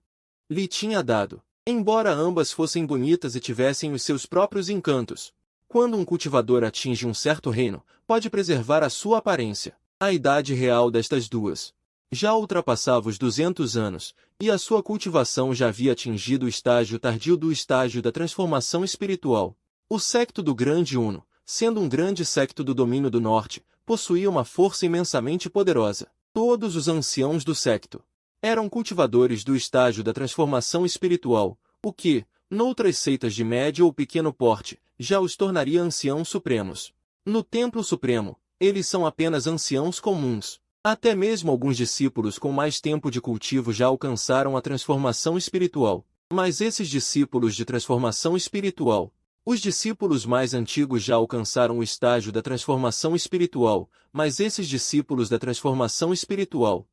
lhe tinha dado. Embora ambas fossem bonitas e tivessem os seus próprios encantos, quando um cultivador atinge um certo reino, pode preservar a sua aparência. A idade real destas duas já ultrapassava os 200 anos, e a sua cultivação já havia atingido o estágio tardio do estágio da transformação espiritual. O secto do Grande Uno, sendo um grande secto do domínio do norte, possuía uma força imensamente poderosa. Todos os anciãos do secto eram cultivadores do estágio da transformação espiritual, o que, noutras seitas de médio ou pequeno porte, já os tornaria anciãos supremos. No Templo Supremo, eles são apenas anciãos comuns. Até mesmo alguns discípulos com mais tempo de cultivo já alcançaram a transformação espiritual. Mas esses discípulos de transformação espiritual, os discípulos mais antigos já alcançaram o estágio da transformação espiritual, mas esses discípulos da transformação espiritual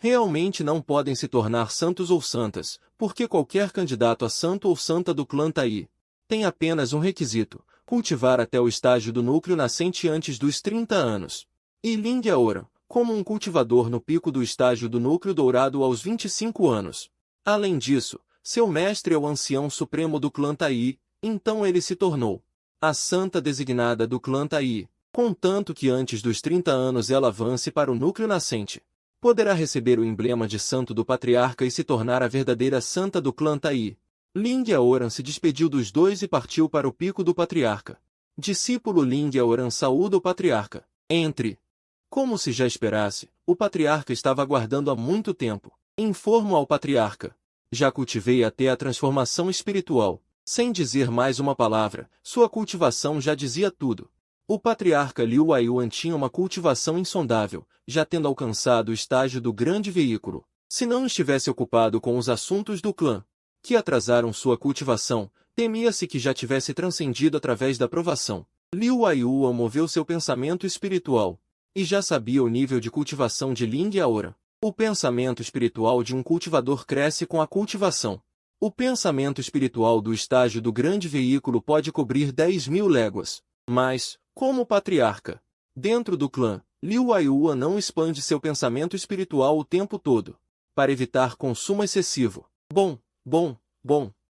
realmente não podem se tornar santos ou santas, porque qualquer candidato a santo ou santa do clã Tai tem apenas um requisito: cultivar até o estágio do núcleo nascente antes dos 30 anos. E Lin Yaoran, como um cultivador no pico do estágio do núcleo dourado aos 25 anos. Além disso, seu mestre é o ancião supremo do clã Tai, então ele se tornou a santa designada do clã Tai, contanto que antes dos 30 anos ela avance para o núcleo nascente. Poderá receber o emblema de santo do patriarca e se tornar a verdadeira santa do clã Tai. Lin Yaoran se despediu dos dois e partiu para o pico do patriarca. Discípulo Lin Yaoran saúda o patriarca. Entre. Como se já esperasse, o patriarca estava aguardando há muito tempo. Informo ao patriarca: já cultivei até a transformação espiritual. Sem dizer mais uma palavra, sua cultivação já dizia tudo. O patriarca Liu Waiyuan tinha uma cultivação insondável, já tendo alcançado o estágio do grande veículo. Se não estivesse ocupado com os assuntos do clã, que atrasaram sua cultivação, temia-se que já tivesse transcendido através da provação. Liu Waiyuan moveu seu pensamento espiritual e já sabia o nível de cultivação de Lin Yaoran. O pensamento espiritual de um cultivador cresce com a cultivação. O pensamento espiritual do estágio do grande veículo pode cobrir 10.000 léguas. Mas, como patriarca, dentro do clã, Liu Waiyuan não expande seu pensamento espiritual o tempo todo, para evitar consumo excessivo. Bom.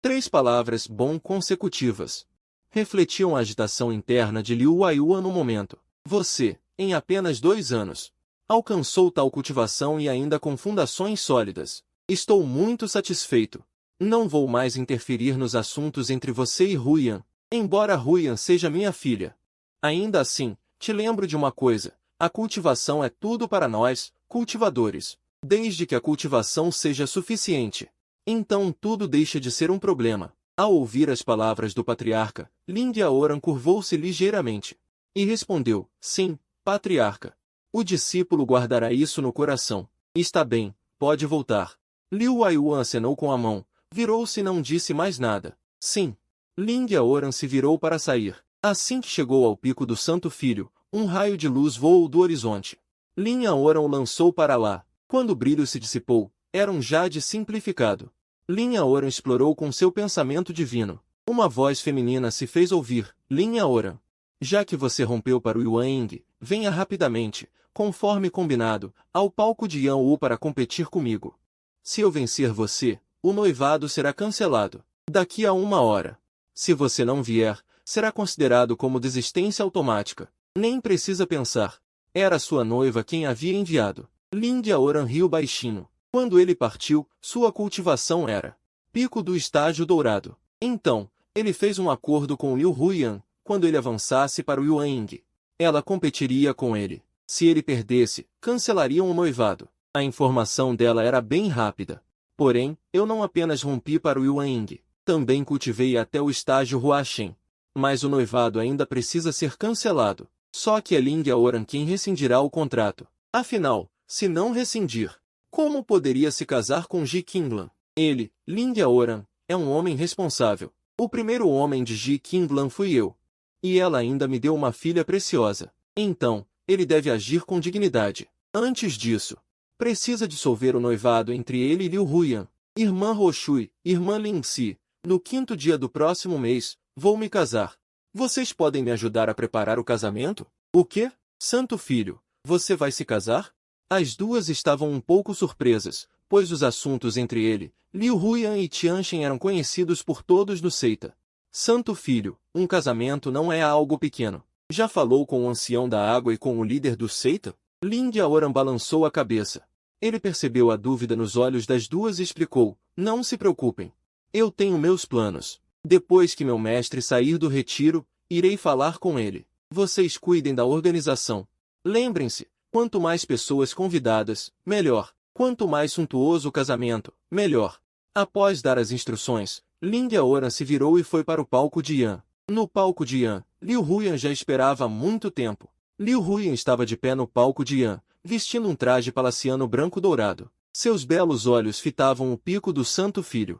3 palavras bom consecutivas refletiam a agitação interna de Liu Waiyuan no momento. Você, em apenas 2 anos, alcançou tal cultivação e ainda com fundações sólidas. Estou muito satisfeito. Não vou mais interferir nos assuntos entre você e Huyan, embora Huyan seja minha filha. Ainda assim, te lembro de uma coisa: a cultivação é tudo para nós, cultivadores. Desde que a cultivação seja suficiente, então tudo deixa de ser um problema. Ao ouvir as palavras do patriarca, Lin Yaoran curvou-se ligeiramente e respondeu: sim, patriarca. O discípulo guardará isso no coração. Está bem, pode voltar. Liu Waiyuan acenou com a mão, virou-se e não disse mais nada. Sim. Lin Yaoran se virou para sair. Assim que chegou ao pico do Santo Filho, um raio de luz voou do horizonte. Lin Yaoran o lançou para lá. Quando o brilho se dissipou, era um jade simplificado. Lin Yaoran explorou com seu pensamento divino. Uma voz feminina se fez ouvir. Lin Yaoran, já que você rompeu para o Yuan Ying, venha rapidamente, conforme combinado, ao palco de Yan Wu para competir comigo. Se eu vencer você, o noivado será cancelado. Daqui a 1 hora. Se você não vier, será considerado como desistência automática. Nem precisa pensar. Era sua noiva quem havia enviado. Lin Yaoran riu baixinho. Quando ele partiu, sua cultivação era pico do estágio dourado. Então, ele fez um acordo com Liu Huyan. Quando ele avançasse para o Yuan Ying, ela competiria com ele. Se ele perdesse, cancelariam o noivado. A informação dela era bem rápida. Porém, eu não apenas rompi para o Yuan Ying, também cultivei até o estágio Huashen. Mas o noivado ainda precisa ser cancelado. Só que é Lin Yaoran quem rescindirá o contrato. Afinal, se não rescindir, como poderia se casar com Ji Qinglan? Ele, Lin Yaoran, é um homem responsável. O primeiro homem de Ji Qinglan fui eu. E ela ainda me deu uma filha preciosa. Então, ele deve agir com dignidade. Antes disso, precisa dissolver o noivado entre ele e Liu Huyan. Irmã Roshui, irmã Lin-Si, no 5º dia do próximo mês, vou me casar. Vocês podem me ajudar a preparar o casamento? O quê? Santo filho, você vai se casar? As duas estavam um pouco surpresas, pois os assuntos entre ele, Liu Huyan e Tianchen eram conhecidos por todos no Seita. Santo filho, um casamento não é algo pequeno. Já falou com o ancião da água e com o líder do Seita? Lin Yaoran balançou a cabeça. Ele percebeu a dúvida nos olhos das duas e explicou, não se preocupem. Eu tenho meus planos. Depois que meu mestre sair do retiro, irei falar com ele. Vocês cuidem da organização. Lembrem-se, quanto mais pessoas convidadas, melhor. Quanto mais suntuoso o casamento, melhor. Após dar as instruções, Lin Yaoran se virou e foi para o palco de Yan. No palco de Yan, Liu Huyan já esperava há muito tempo. Liu Huyan estava de pé no palco de Yan, vestindo um traje palaciano branco-dourado. Seus belos olhos fitavam o pico do Santo Filho.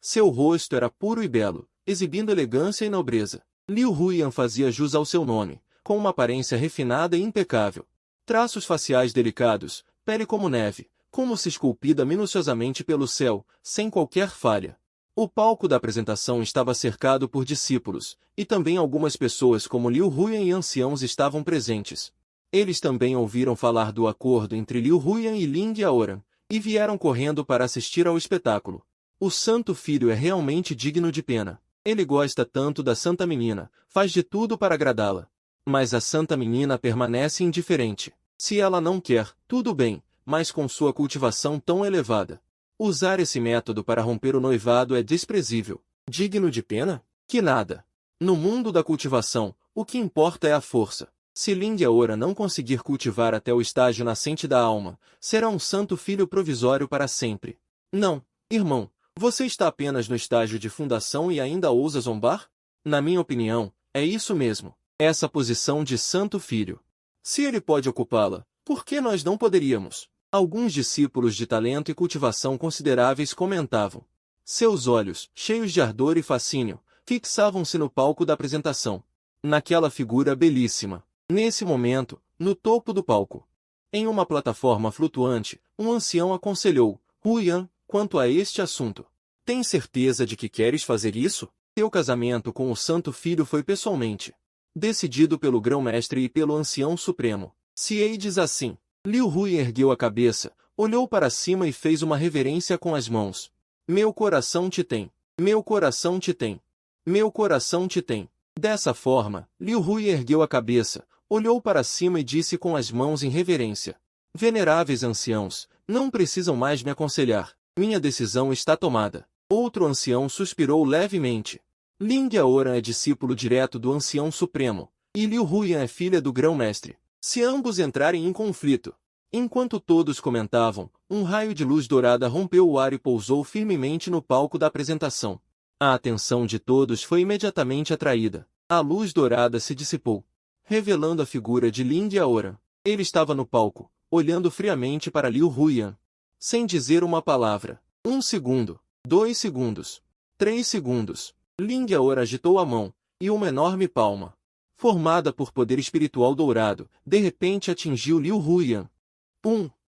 Seu rosto era puro e belo, exibindo elegância e nobreza. Liu Huyan fazia jus ao seu nome, com uma aparência refinada e impecável. Traços faciais delicados, pele como neve, como se esculpida minuciosamente pelo céu, sem qualquer falha. O palco da apresentação estava cercado por discípulos, e também algumas pessoas como Liu Huyan e anciãos estavam presentes. Eles também ouviram falar do acordo entre Liu Huyan e Lin Yaoran, e vieram correndo para assistir ao espetáculo. O Santo Filho é realmente digno de pena. Ele gosta tanto da Santa Menina, faz de tudo para agradá-la. Mas a Santa Menina permanece indiferente. Se ela não quer, tudo bem, mas com sua cultivação tão elevada. Usar esse método para romper o noivado é desprezível. Digno de pena? Que nada. No mundo da cultivação, o que importa é a força. Se Lin Yaoran não conseguir cultivar até o estágio nascente da alma, será um santo filho provisório para sempre. Não, irmão, você está apenas no estágio de fundação e ainda ousa zombar? Na minha opinião, é isso mesmo, essa posição de santo filho. Se ele pode ocupá-la, por que nós não poderíamos? Alguns discípulos de talento e cultivação consideráveis comentavam. Seus olhos, cheios de ardor e fascínio, fixavam-se no palco da apresentação. Naquela figura belíssima. Nesse momento, no topo do palco, em uma plataforma flutuante, um ancião aconselhou, Huyan, quanto a este assunto. Tem certeza de que queres fazer isso? Teu casamento com o Santo Filho foi pessoalmente decidido pelo grão-mestre e pelo ancião supremo. Se diz assim. Liu Huyan ergueu a cabeça, olhou para cima e fez uma reverência com as mãos. Meu coração te tem. Meu coração te tem. Meu coração te tem. Dessa forma, Liu Huyan ergueu a cabeça, olhou para cima e disse com as mãos em reverência. Veneráveis anciãos, não precisam mais me aconselhar. Minha decisão está tomada. Outro ancião suspirou levemente. Lin Yaoran é discípulo direto do ancião supremo, e Liu Huyan é filha do grão-mestre. Se ambos entrarem em conflito. Enquanto todos comentavam, um raio de luz dourada rompeu o ar e pousou firmemente no palco da apresentação. A atenção de todos foi imediatamente atraída. A luz dourada se dissipou, revelando a figura de Lin Yaoran. Ele estava no palco, olhando friamente para Liu Huyan, sem dizer uma palavra. 1 segundo, 2 segundos, 3 segundos. Lin Yaoran agitou a mão, e uma enorme palma formada por poder espiritual dourado, de repente atingiu Liu Huyan.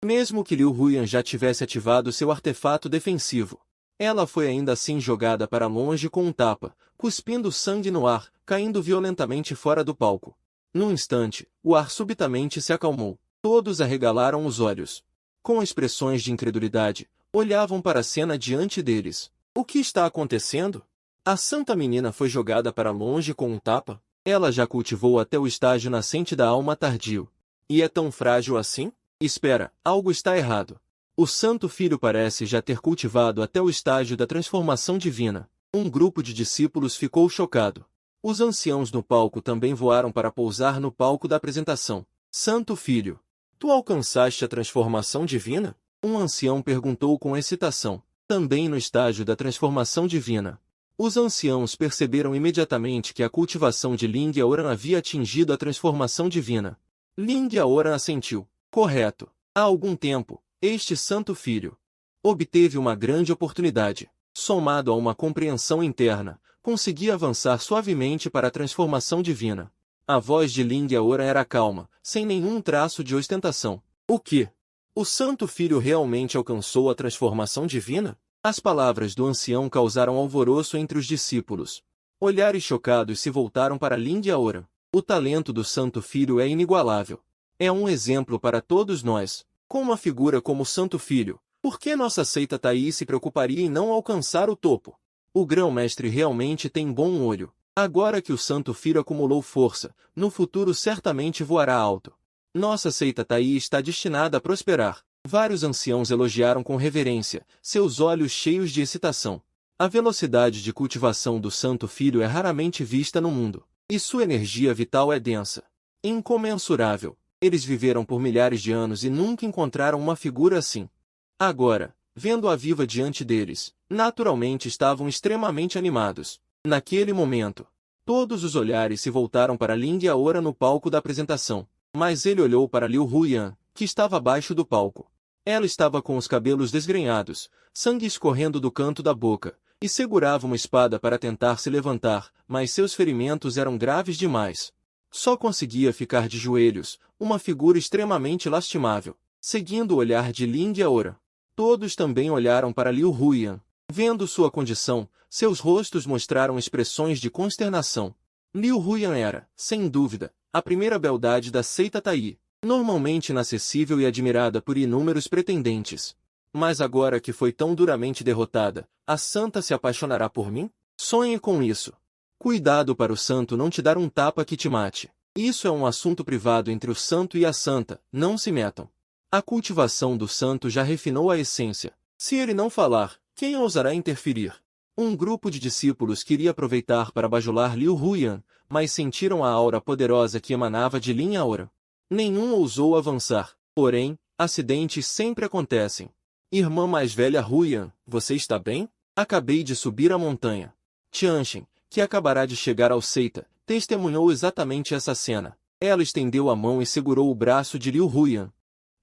Mesmo que Liu Huyan já tivesse ativado seu artefato defensivo, ela foi ainda assim jogada para longe com um tapa, cuspindo sangue no ar, caindo violentamente fora do palco. Num instante, o ar subitamente se acalmou. Todos arregalaram os olhos. Com expressões de incredulidade, olhavam para a cena diante deles. O que está acontecendo? A santa menina foi jogada para longe com um tapa? Ela já cultivou até o estágio nascente da alma tardio. E é tão frágil assim? Espera, algo está errado. O Santo Filho parece já ter cultivado até o estágio da transformação divina. Um grupo de discípulos ficou chocado. Os anciãos no palco também voaram para pousar no palco da apresentação. Santo Filho, tu alcançaste a transformação divina? Um ancião perguntou com excitação. Também no estágio da transformação divina. Os anciãos perceberam imediatamente que a cultivação de Ling Yaoran havia atingido a transformação divina. Ling Yaoran assentiu. Correto. Há algum tempo, este Santo Filho obteve uma grande oportunidade. Somado a uma compreensão interna, conseguia avançar suavemente para a transformação divina. A voz de Ling Yaoran era calma, sem nenhum traço de ostentação. O que? O Santo Filho realmente alcançou a transformação divina? As palavras do ancião causaram alvoroço entre os discípulos. Olhares chocados se voltaram para Ling Yaoran. O talento do Santo Filho é inigualável. É um exemplo para todos nós. Com uma figura como o Santo Filho, por que nossa seita Taí se preocuparia em não alcançar o topo? O grão-mestre realmente tem bom olho. Agora que o Santo Filho acumulou força, no futuro certamente voará alto. Nossa seita Taí está destinada a prosperar. Vários anciãos elogiaram com reverência, seus olhos cheios de excitação. A velocidade de cultivação do Santo Filho é raramente vista no mundo. E sua energia vital é densa. Incomensurável. Eles viveram por milhares de anos e nunca encontraram uma figura assim. Agora, vendo-a viva diante deles, naturalmente estavam extremamente animados. Naquele momento, todos os olhares se voltaram para Ling Yaoran no palco da apresentação. Mas ele olhou para Liu Huyan, que estava abaixo do palco. Ela estava com os cabelos desgrenhados, sangue escorrendo do canto da boca, e segurava uma espada para tentar se levantar, mas seus ferimentos eram graves demais. Só conseguia ficar de joelhos, uma figura extremamente lastimável, seguindo o olhar de Ling Yaoran. Todos também olharam para Liu Huyan. Vendo sua condição, seus rostos mostraram expressões de consternação. Liu Huyan era, sem dúvida, a primeira beldade da seita Taí, normalmente inacessível e admirada por inúmeros pretendentes. Mas agora que foi tão duramente derrotada, a santa se apaixonará por mim? Sonhe com isso. Cuidado para o santo não te dar um tapa que te mate. Isso é um assunto privado entre o santo e a santa, não se metam. A cultivação do santo já refinou a essência. Se ele não falar, quem ousará interferir? Um grupo de discípulos queria aproveitar para bajular Liu Huyan, mas sentiram a aura poderosa que emanava de Ling Yaoran. Nenhum ousou avançar. Porém, acidentes sempre acontecem. Irmã mais velha Huyan, você está bem? Acabei de subir a montanha. Tianchen, que acabará de chegar ao seita, testemunhou exatamente essa cena. Ela estendeu a mão e segurou o braço de Liu Huyan,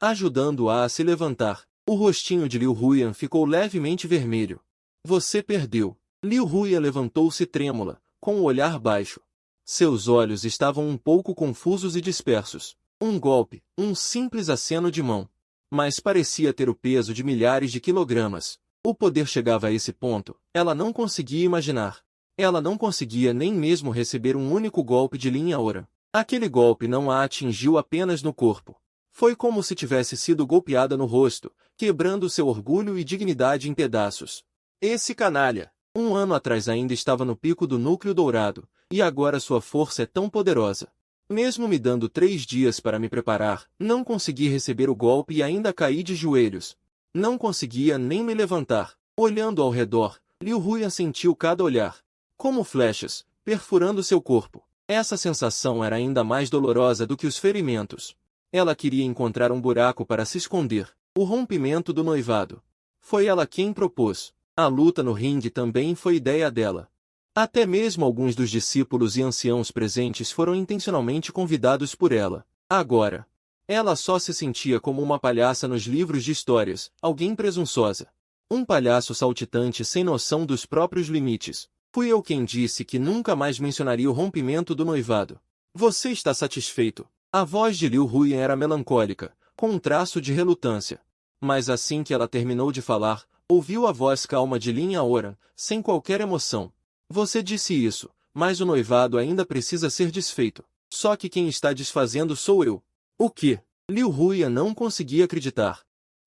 ajudando-a a se levantar. O rostinho de Liu Huyan ficou levemente vermelho. Você perdeu. Liu Huyan levantou-se trêmula, com o olhar baixo. Seus olhos estavam um pouco confusos e dispersos. Um golpe, um simples aceno de mão. Mas parecia ter o peso de milhares de quilogramas. O poder chegava a esse ponto, ela não conseguia imaginar. Ela não conseguia nem mesmo receber um único golpe de Ling Yaoran. Aquele golpe não a atingiu apenas no corpo. Foi como se tivesse sido golpeada no rosto, quebrando seu orgulho e dignidade em pedaços. Esse canalha, um ano atrás ainda estava no pico do núcleo dourado, e agora sua força é tão poderosa. Mesmo me dando 3 dias para me preparar, não consegui receber o golpe e ainda caí de joelhos. Não conseguia nem me levantar. Olhando ao redor, Liu Huyan sentiu cada olhar, como flechas, perfurando seu corpo. Essa sensação era ainda mais dolorosa do que os ferimentos. Ela queria encontrar um buraco para se esconder. O rompimento do noivado. Foi ela quem propôs. A luta no ringue também foi ideia dela. Até mesmo alguns dos discípulos e anciãos presentes foram intencionalmente convidados por ela. Agora, ela só se sentia como uma palhaça nos livros de histórias, alguém presunçosa. Um palhaço saltitante sem noção dos próprios limites. Fui eu quem disse que nunca mais mencionaria o rompimento do noivado. Você está satisfeito? A voz de Liu Huyan era melancólica, com um traço de relutância. Mas assim que ela terminou de falar, ouviu a voz calma de Lin Yaoran, sem qualquer emoção. Você disse isso, mas o noivado ainda precisa ser desfeito. Só que quem está desfazendo sou eu. O quê? Liu Huyan não conseguia acreditar.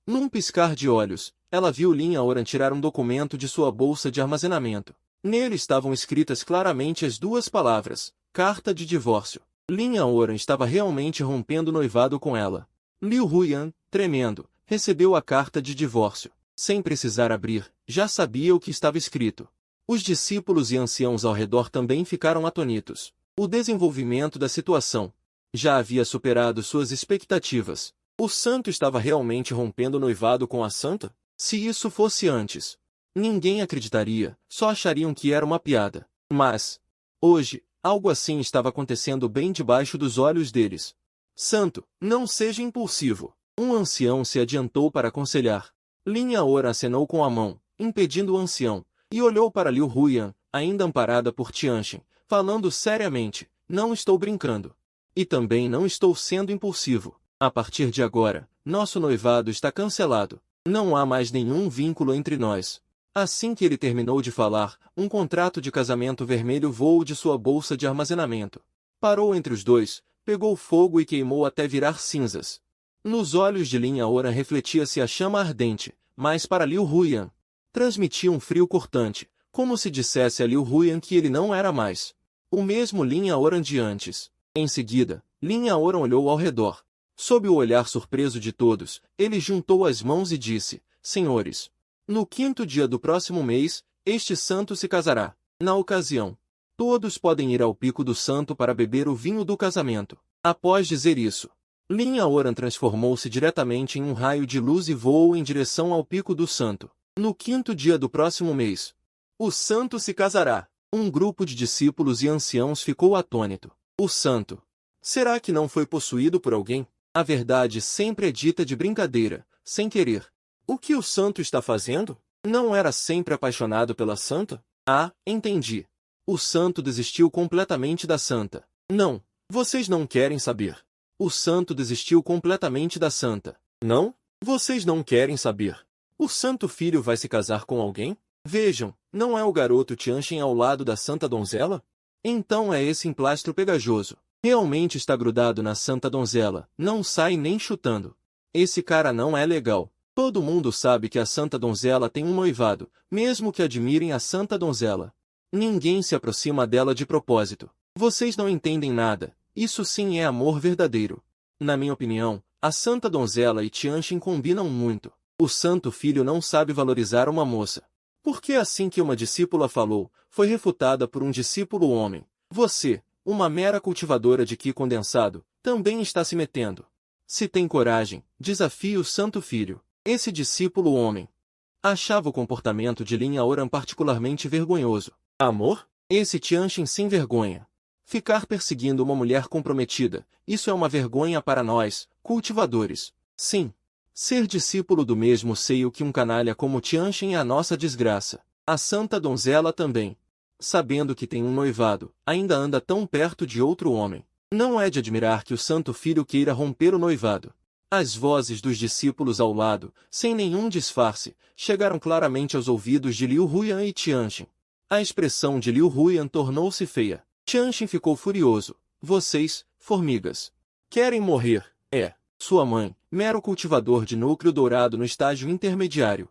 Num piscar de olhos, ela viu Lin Yaoran tirar um documento de sua bolsa de armazenamento. Nele estavam escritas claramente as duas palavras, carta de divórcio. Lin Yaoran estava realmente rompendo o noivado com ela. Liu Huyan, tremendo, recebeu a carta de divórcio. Sem precisar abrir, já sabia o que estava escrito. Os discípulos e anciãos ao redor também ficaram atonitos. O desenvolvimento da situação já havia superado suas expectativas. O santo estava realmente rompendo o noivado com a santa? Se isso fosse antes, ninguém acreditaria, só achariam que era uma piada. Mas, hoje, algo assim estava acontecendo bem debaixo dos olhos deles. Santo, não seja impulsivo. Um ancião se adiantou para aconselhar. Lin Yaoran acenou com a mão, impedindo o ancião, e olhou para Liu Huyan, ainda amparada por Tianxin, falando seriamente, não estou brincando. E também não estou sendo impulsivo. A partir de agora, nosso noivado está cancelado. Não há mais nenhum vínculo entre nós. Assim que ele terminou de falar, um contrato de casamento vermelho voou de sua bolsa de armazenamento. Parou entre os dois, pegou fogo e queimou até virar cinzas. Nos olhos de Lin Yaoran refletia-se a chama ardente, mas para Liu Huyan, transmitia um frio cortante, como se dissesse a Liu Huyan que ele não era mais o mesmo Lin Yaoran de antes. Em seguida, Lin Yaoran olhou ao redor. Sob o olhar surpreso de todos, ele juntou as mãos e disse, senhores, no 5º dia do próximo mês, este santo se casará. Na ocasião, todos podem ir ao pico do santo para beber o vinho do casamento. Após dizer isso, Lin Yaoran transformou-se diretamente em um raio de luz e voou em direção ao pico do santo. No 5º dia do próximo mês, o santo se casará. Um grupo de discípulos e anciãos ficou atônito. O santo, será que não foi possuído por alguém? A verdade sempre é dita de brincadeira, sem querer. O que o santo está fazendo? Não era sempre apaixonado pela santa? Ah, entendi. O santo desistiu completamente da santa. Não, vocês não querem saber. O santo desistiu completamente da santa. Não? Vocês não querem saber. O santo filho vai se casar com alguém? Vejam, não é o garoto Tianxin ao lado da santa donzela? Então é esse emplastro pegajoso. Realmente está grudado na santa donzela, não sai nem chutando. Esse cara não é legal. Todo mundo sabe que a santa donzela tem um noivado, mesmo que admirem a santa donzela. Ninguém se aproxima dela de propósito. Vocês não entendem nada. Isso sim é amor verdadeiro. Na minha opinião, a santa donzela e Tianxin combinam muito. O santo filho não sabe valorizar uma moça. Porque assim que uma discípula falou, foi refutada por um discípulo homem. Você, uma mera cultivadora de qi condensado, também está se metendo. Se tem coragem, desafie o santo filho. Esse discípulo homem achava o comportamento de Lin Yaoran particularmente vergonhoso. Amor? Esse Tianxin sem vergonha. Ficar perseguindo uma mulher comprometida, isso é uma vergonha para nós, cultivadores. Sim. Ser discípulo do mesmo seio que um canalha como Tianxin é a nossa desgraça. A santa donzela também. Sabendo que tem um noivado, ainda anda tão perto de outro homem. Não é de admirar que o santo filho queira romper o noivado. As vozes dos discípulos ao lado, sem nenhum disfarce, chegaram claramente aos ouvidos de Liu Huyan e Tianxin. A expressão de Liu Huyan tornou-se feia. Tianxin ficou furioso. Vocês, formigas, querem morrer? É. Sua mãe, mero cultivador de núcleo dourado no estágio intermediário.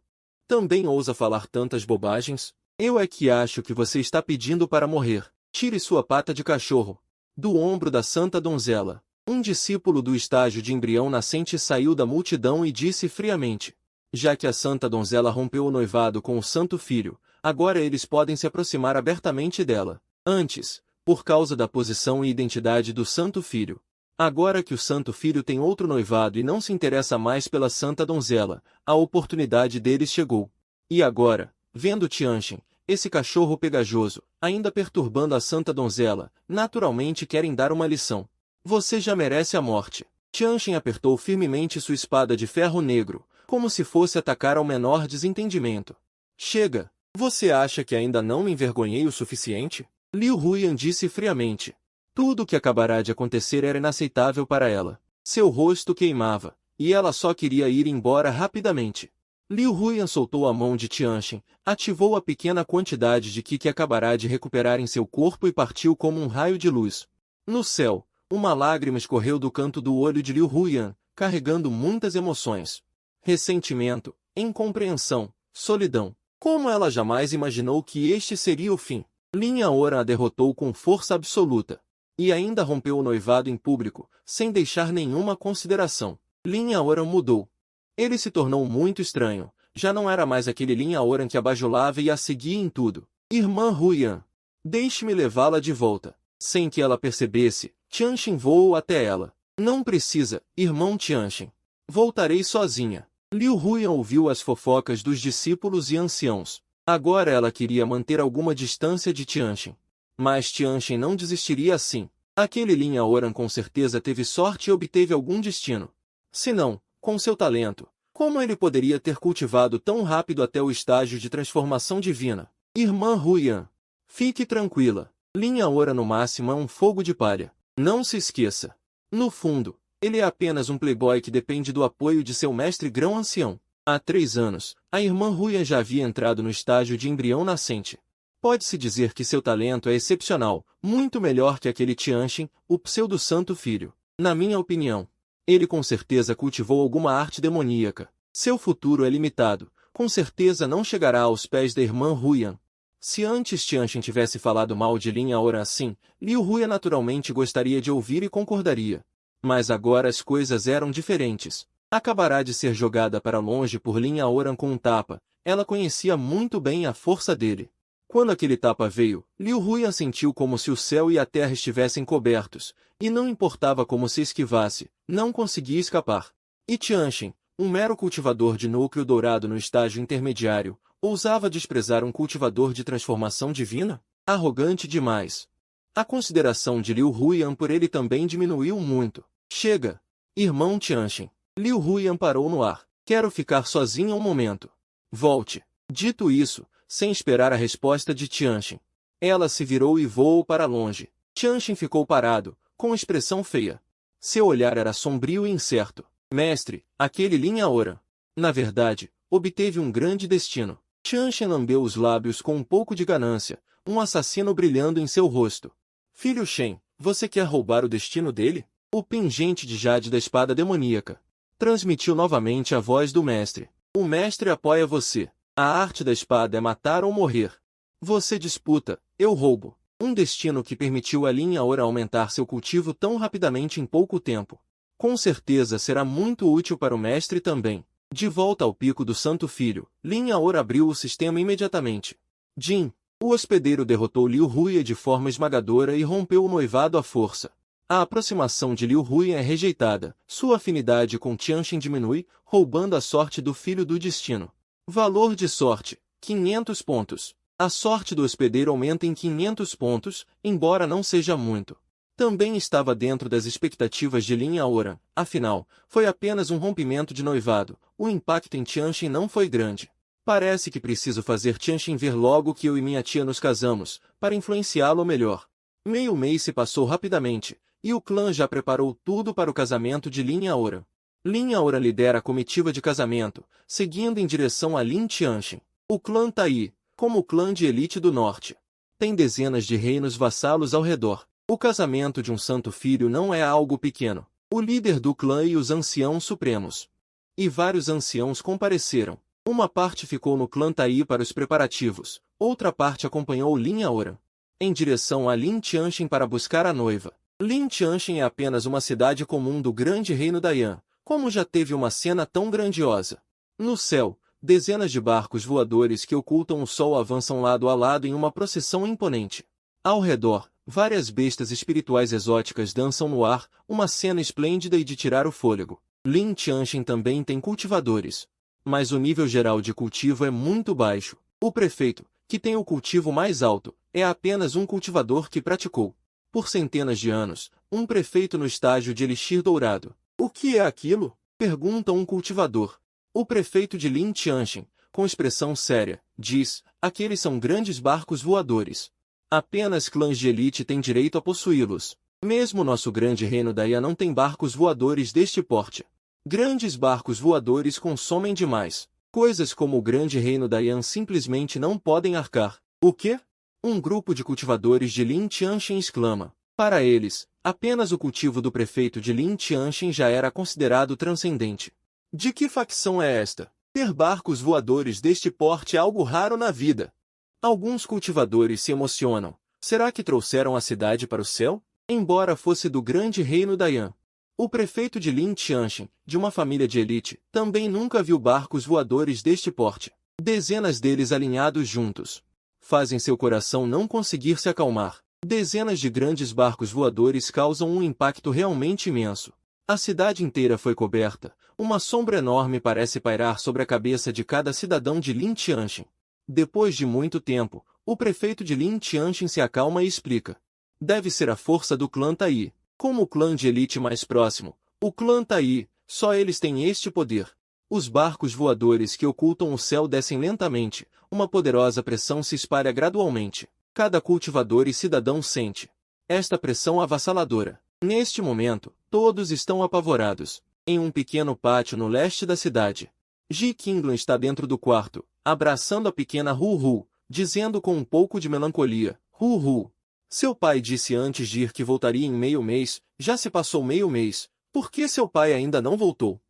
Também ousa falar tantas bobagens? Eu é que acho que você está pedindo para morrer. Tire sua pata de cachorro do ombro da santa donzela. Um discípulo do estágio de embrião nascente saiu da multidão e disse friamente, já que a santa donzela rompeu o noivado com o santo filho, agora eles podem se aproximar abertamente dela. Antes, por causa da posição e identidade do santo filho. Agora que o santo filho tem outro noivado e não se interessa mais pela santa donzela, a oportunidade deles chegou. E agora, vendo Tianxin, esse cachorro pegajoso, ainda perturbando a santa donzela, naturalmente querem dar uma lição. Você já merece a morte. Tianxin apertou firmemente sua espada de ferro negro, como se fosse atacar ao menor desentendimento. Chega! Você acha que ainda não me envergonhei o suficiente? Liu Huyan disse friamente. Tudo o que acabará de acontecer era inaceitável para ela. Seu rosto queimava, e ela só queria ir embora rapidamente. Liu Huyan soltou a mão de Tianxin, ativou a pequena quantidade de Qi que acabará de recuperar em seu corpo e partiu como um raio de luz. No céu, uma lágrima escorreu do canto do olho de Liu Huyan, carregando muitas emoções. Ressentimento, incompreensão, solidão. Como ela jamais imaginou que este seria o fim. Lin Yaoran a derrotou com força absoluta. E ainda rompeu o noivado em público, sem deixar nenhuma consideração. Lin Yaoran mudou. Ele se tornou muito estranho. Já não era mais aquele Lin Yaoran que a bajulava e a seguia em tudo. Irmã Huyan, deixe-me levá-la de volta. Sem que ela percebesse, Tianxin voou até ela. Não precisa, irmão Tianxin. Voltarei sozinha. Liu Huyan ouviu as fofocas dos discípulos e anciãos. Agora ela queria manter alguma distância de Tianxin. Mas Tianxin não desistiria assim. Aquele Lin Yaoran com certeza teve sorte e obteve algum destino. Se não, com seu talento, como ele poderia ter cultivado tão rápido até o estágio de transformação divina? Irmã Huyan, fique tranquila. Lin Yaoran no máximo é um fogo de palha. Não se esqueça. No fundo, ele é apenas um playboy que depende do apoio de seu mestre grão-ancião. Há 3 anos, a irmã Huyan já havia entrado no estágio de embrião nascente. Pode-se dizer que seu talento é excepcional, muito melhor que aquele Tianxin, o pseudo-santo filho. Na minha opinião, ele com certeza cultivou alguma arte demoníaca. Seu futuro é limitado, com certeza não chegará aos pés da irmã Huyan. Se antes Tianxin tivesse falado mal de Lin Yaoran assim, Liu Huyan naturalmente gostaria de ouvir e concordaria. Mas agora as coisas eram diferentes. Acabará de ser jogada para longe por Lin Yaoran com um tapa. Ela conhecia muito bem a força dele. Quando aquele tapa veio, Liu Huyan sentiu como se o céu e a terra estivessem cobertos, e não importava como se esquivasse, não conseguia escapar. E Tianxin, um mero cultivador de núcleo dourado no estágio intermediário, ousava desprezar um cultivador de transformação divina? Arrogante demais. A consideração de Liu Huyan por ele também diminuiu muito. Chega! Irmão Tianxin. Liu Huyan parou no ar. Quero ficar sozinha um momento. Volte. Dito isso, sem esperar a resposta de Tianxin, ela se virou e voou para longe. Tianxin ficou parado, com expressão feia. Seu olhar era sombrio e incerto. Mestre, aquele Lin Yaoran, na verdade, obteve um grande destino. Tianxin lambeu os lábios com um pouco de ganância, um assassino brilhando em seu rosto. Filho Shen, você quer roubar o destino dele? O pingente de jade da espada demoníaca. Transmitiu novamente a voz do mestre. O mestre apoia você. A arte da espada é matar ou morrer. Você disputa, eu roubo. Um destino que permitiu a Lin Yaoran aumentar seu cultivo tão rapidamente em pouco tempo. Com certeza será muito útil para o mestre também. De volta ao pico do Santo Filho, Lin Yaoran abriu o sistema imediatamente. Jin, o hospedeiro derrotou Liu Huyan de forma esmagadora e rompeu o noivado à força. A aproximação de Liu Huyan é rejeitada, sua afinidade com Tianxin diminui, roubando a sorte do filho do destino. Valor de sorte, 500 pontos. A sorte do hospedeiro aumenta em 500 pontos, embora não seja muito. Também estava dentro das expectativas de Lin Yaoran, afinal, foi apenas um rompimento de noivado, o impacto em Tianxin não foi grande. Parece que preciso fazer Tianxin ver logo que eu e minha tia nos casamos, para influenciá-lo melhor. Meio mês se passou rapidamente, e o clã já preparou tudo para o casamento de Lin Yaoran. Lin Yaoran lidera a comitiva de casamento, seguindo em direção a Lin Tianxin. O clã Tai, como o clã de elite do norte, tem dezenas de reinos vassalos ao redor. O casamento de um santo filho não é algo pequeno. O líder do clã e os anciãos supremos. E vários anciãos compareceram. Uma parte ficou no clã Tai para os preparativos, outra parte acompanhou Lin Yaoran em direção a Lin Tianxin para buscar a noiva. Lin Tianxin é apenas uma cidade comum do grande reino da Yan, como já teve uma cena tão grandiosa. No céu, dezenas de barcos voadores que ocultam o sol avançam lado a lado em uma procissão imponente. Ao redor, várias bestas espirituais exóticas dançam no ar, uma cena esplêndida e de tirar o fôlego. Lin Tianxin também tem cultivadores. Mas o nível geral de cultivo é muito baixo. O prefeito, que tem o cultivo mais alto, é apenas um cultivador que praticou, por centenas de anos, um prefeito no estágio de elixir dourado. O que é aquilo? Pergunta um cultivador. O prefeito de Lin Tianxin, com expressão séria, diz, aqueles são grandes barcos voadores. Apenas clãs de elite têm direito a possuí-los. Mesmo nosso grande reino da Ia não tem barcos voadores deste porte. Grandes barcos voadores consomem demais. Coisas como o grande reino da Yan simplesmente não podem arcar. O quê? Um grupo de cultivadores de Lin Tianchen exclama. Para eles, apenas o cultivo do prefeito de Lin Tianchen já era considerado transcendente. De que facção é esta? Ter barcos voadores deste porte é algo raro na vida. Alguns cultivadores se emocionam. Será que trouxeram a cidade para o céu? Embora fosse do grande reino da Yan. O prefeito de Lin Tianchen, de uma família de elite, também nunca viu barcos voadores deste porte. Dezenas deles alinhados juntos fazem seu coração não conseguir se acalmar. Dezenas de grandes barcos voadores causam um impacto realmente imenso. A cidade inteira foi coberta. Uma sombra enorme parece pairar sobre a cabeça de cada cidadão de Lin Tianchen. Depois de muito tempo, o prefeito de Lin Tianchen se acalma e explica. Deve ser a força do clã Tai. Como o clã de elite mais próximo, o clã Tai, só eles têm este poder. Os barcos voadores que ocultam o céu descem lentamente, uma poderosa pressão se espalha gradualmente. Cada cultivador e cidadão sente esta pressão avassaladora. Neste momento, todos estão apavorados. Em um pequeno pátio no leste da cidade, Ji Qinglan está dentro do quarto, abraçando a pequena Hu Hu, dizendo com um pouco de melancolia, Hu Hu. Seu pai disse antes de ir que voltaria em meio mês, já se passou meio mês, por que seu pai ainda não voltou?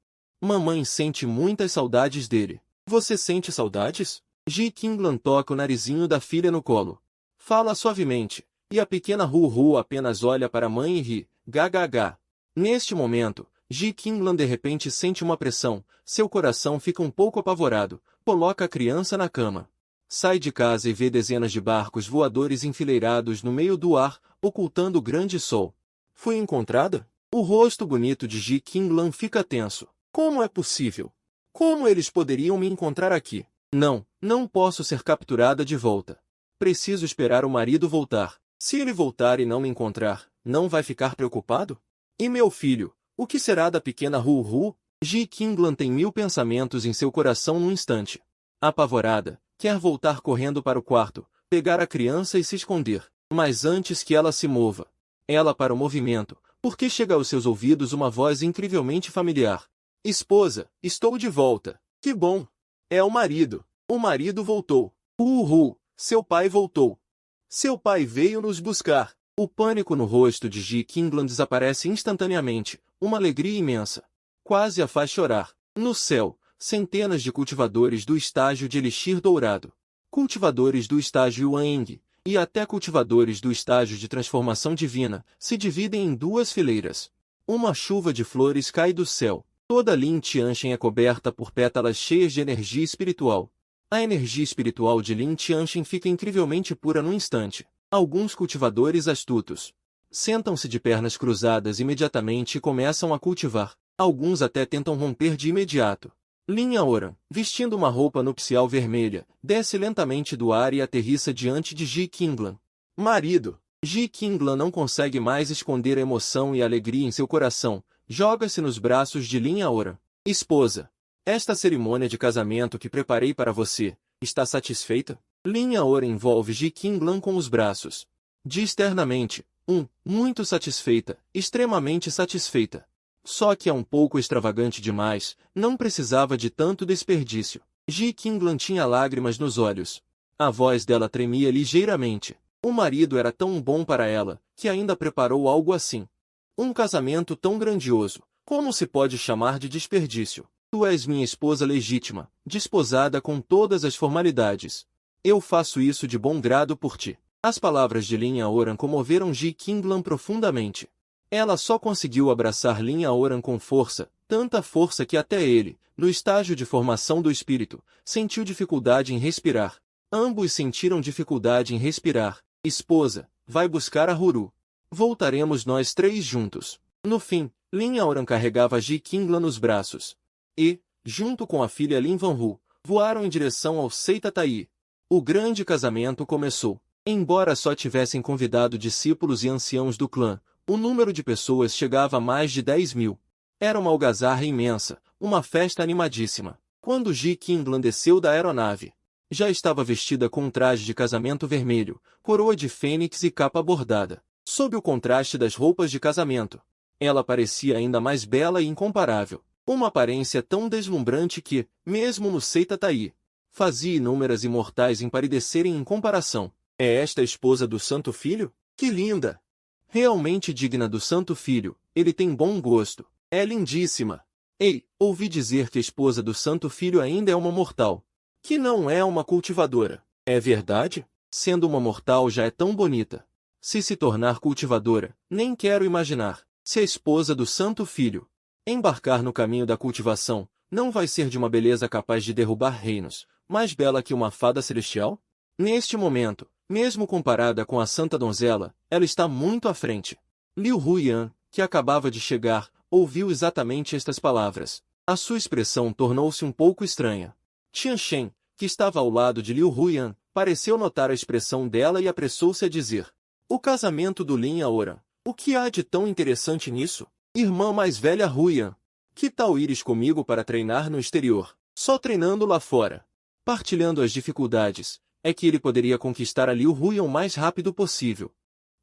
Mamãe sente muitas saudades dele. Você sente saudades? Ji Qinglan toca o narizinho da filha no colo. Fala suavemente, e a pequena Hu Hu apenas olha para a mãe e ri, ggg. Neste momento, Ji Qinglan de repente sente uma pressão, seu coração fica um pouco apavorado, coloca a criança na cama. Sai de casa e vê dezenas de barcos voadores enfileirados no meio do ar, ocultando o grande sol. Fui encontrada? O rosto bonito de Ji Qinglan fica tenso. Como é possível? Como eles poderiam me encontrar aqui? Não posso ser capturada de volta. Preciso esperar o marido voltar. Se ele voltar e não me encontrar, não vai ficar preocupado? E meu filho, o que será da pequena Hu Hu? Ji Qinglan tem 1000 pensamentos em seu coração num instante. Apavorada, quer voltar correndo para o quarto, pegar a criança e se esconder. Mas antes que ela se mova, ela para o movimento, porque chega aos seus ouvidos uma voz incrivelmente familiar. Esposa, estou de volta. Que bom! É o marido. O marido voltou. Uhul! Seu pai voltou. Seu pai veio nos buscar. O pânico no rosto de Ji Qinglan desaparece instantaneamente, uma alegria imensa. Quase a faz chorar. No céu, centenas de cultivadores do estágio de Elixir Dourado, cultivadores do estágio Yuanying, e até cultivadores do estágio de transformação divina, se dividem em duas fileiras. Uma chuva de flores cai do céu. Toda Lin Tianchen é coberta por pétalas cheias de energia espiritual. A energia espiritual de Lin Tianchen fica incrivelmente pura num instante. Alguns cultivadores astutos sentam-se de pernas cruzadas imediatamente e começam a cultivar. Alguns até tentam romper de imediato. Lin Aoran, vestindo uma roupa nupcial vermelha, desce lentamente do ar e aterrissa diante de Ji Qinglan. Marido! Ji Qinglan não consegue mais esconder a emoção e a alegria em seu coração. Joga-se nos braços de Lin Aoran. Esposa, esta cerimônia de casamento que preparei para você, está satisfeita? Lin Aoran envolve Ji Qinglan com os braços. Diz ternamente, muito satisfeita, extremamente satisfeita. Só que é um pouco extravagante demais, não precisava de tanto desperdício. Ji Qinglan tinha lágrimas nos olhos. A voz dela tremia ligeiramente. O marido era tão bom para ela, que ainda preparou algo assim. Um casamento tão grandioso, como se pode chamar de desperdício? Tu és minha esposa legítima, desposada com todas as formalidades. Eu faço isso de bom grado por ti. As palavras de Lin Aoran comoveram Ji Qinglan profundamente. Ela só conseguiu abraçar Lin Aoran com força, tanta força que até ele, no estágio de formação do espírito, sentiu dificuldade em respirar. Ambos sentiram dificuldade em respirar. Esposa, vai buscar a Huru. Voltaremos nós três juntos. No fim, Lin Aoran carregava Ji Qinglan nos braços. E, junto com a filha Lin Vanhu, voaram em direção ao Seita Tai. O grande casamento começou. Embora só tivessem convidado discípulos e anciãos do clã, o número de pessoas chegava a mais de 10.000. Era uma algazarra imensa, uma festa animadíssima. Quando Ji Qinglan desceu da aeronave, já estava vestida com um traje de casamento vermelho, coroa de fênix e capa bordada. Sob o contraste das roupas de casamento, ela parecia ainda mais bela e incomparável. Uma aparência tão deslumbrante que, mesmo no Seita-Tai, fazia inúmeras imortais empalidecerem em comparação. É esta a esposa do Santo Filho? Que linda! Realmente digna do Santo Filho, ele tem bom gosto. É lindíssima. Ei, ouvi dizer que a esposa do Santo Filho ainda é uma mortal. Que não é uma cultivadora. É verdade? Sendo uma mortal já é tão bonita. Se tornar cultivadora, nem quero imaginar. Se a esposa do Santo Filho embarcar no caminho da cultivação, não vai ser de uma beleza capaz de derrubar reinos, mais bela que uma fada celestial? Neste momento, mesmo comparada com a Santa Donzela, ela está muito à frente. Liu Huyan, que acabava de chegar, ouviu exatamente estas palavras. A sua expressão tornou-se um pouco estranha. Tian Shen, que estava ao lado de Liu Huyan, pareceu notar a expressão dela e apressou-se a dizer: o casamento do Lin Aoran. O que há de tão interessante nisso? Irmã mais velha Huyan, que tal ires comigo para treinar no exterior? Só treinando lá fora, partilhando as dificuldades, é que ele poderia conquistar a Liu Huyan o mais rápido possível.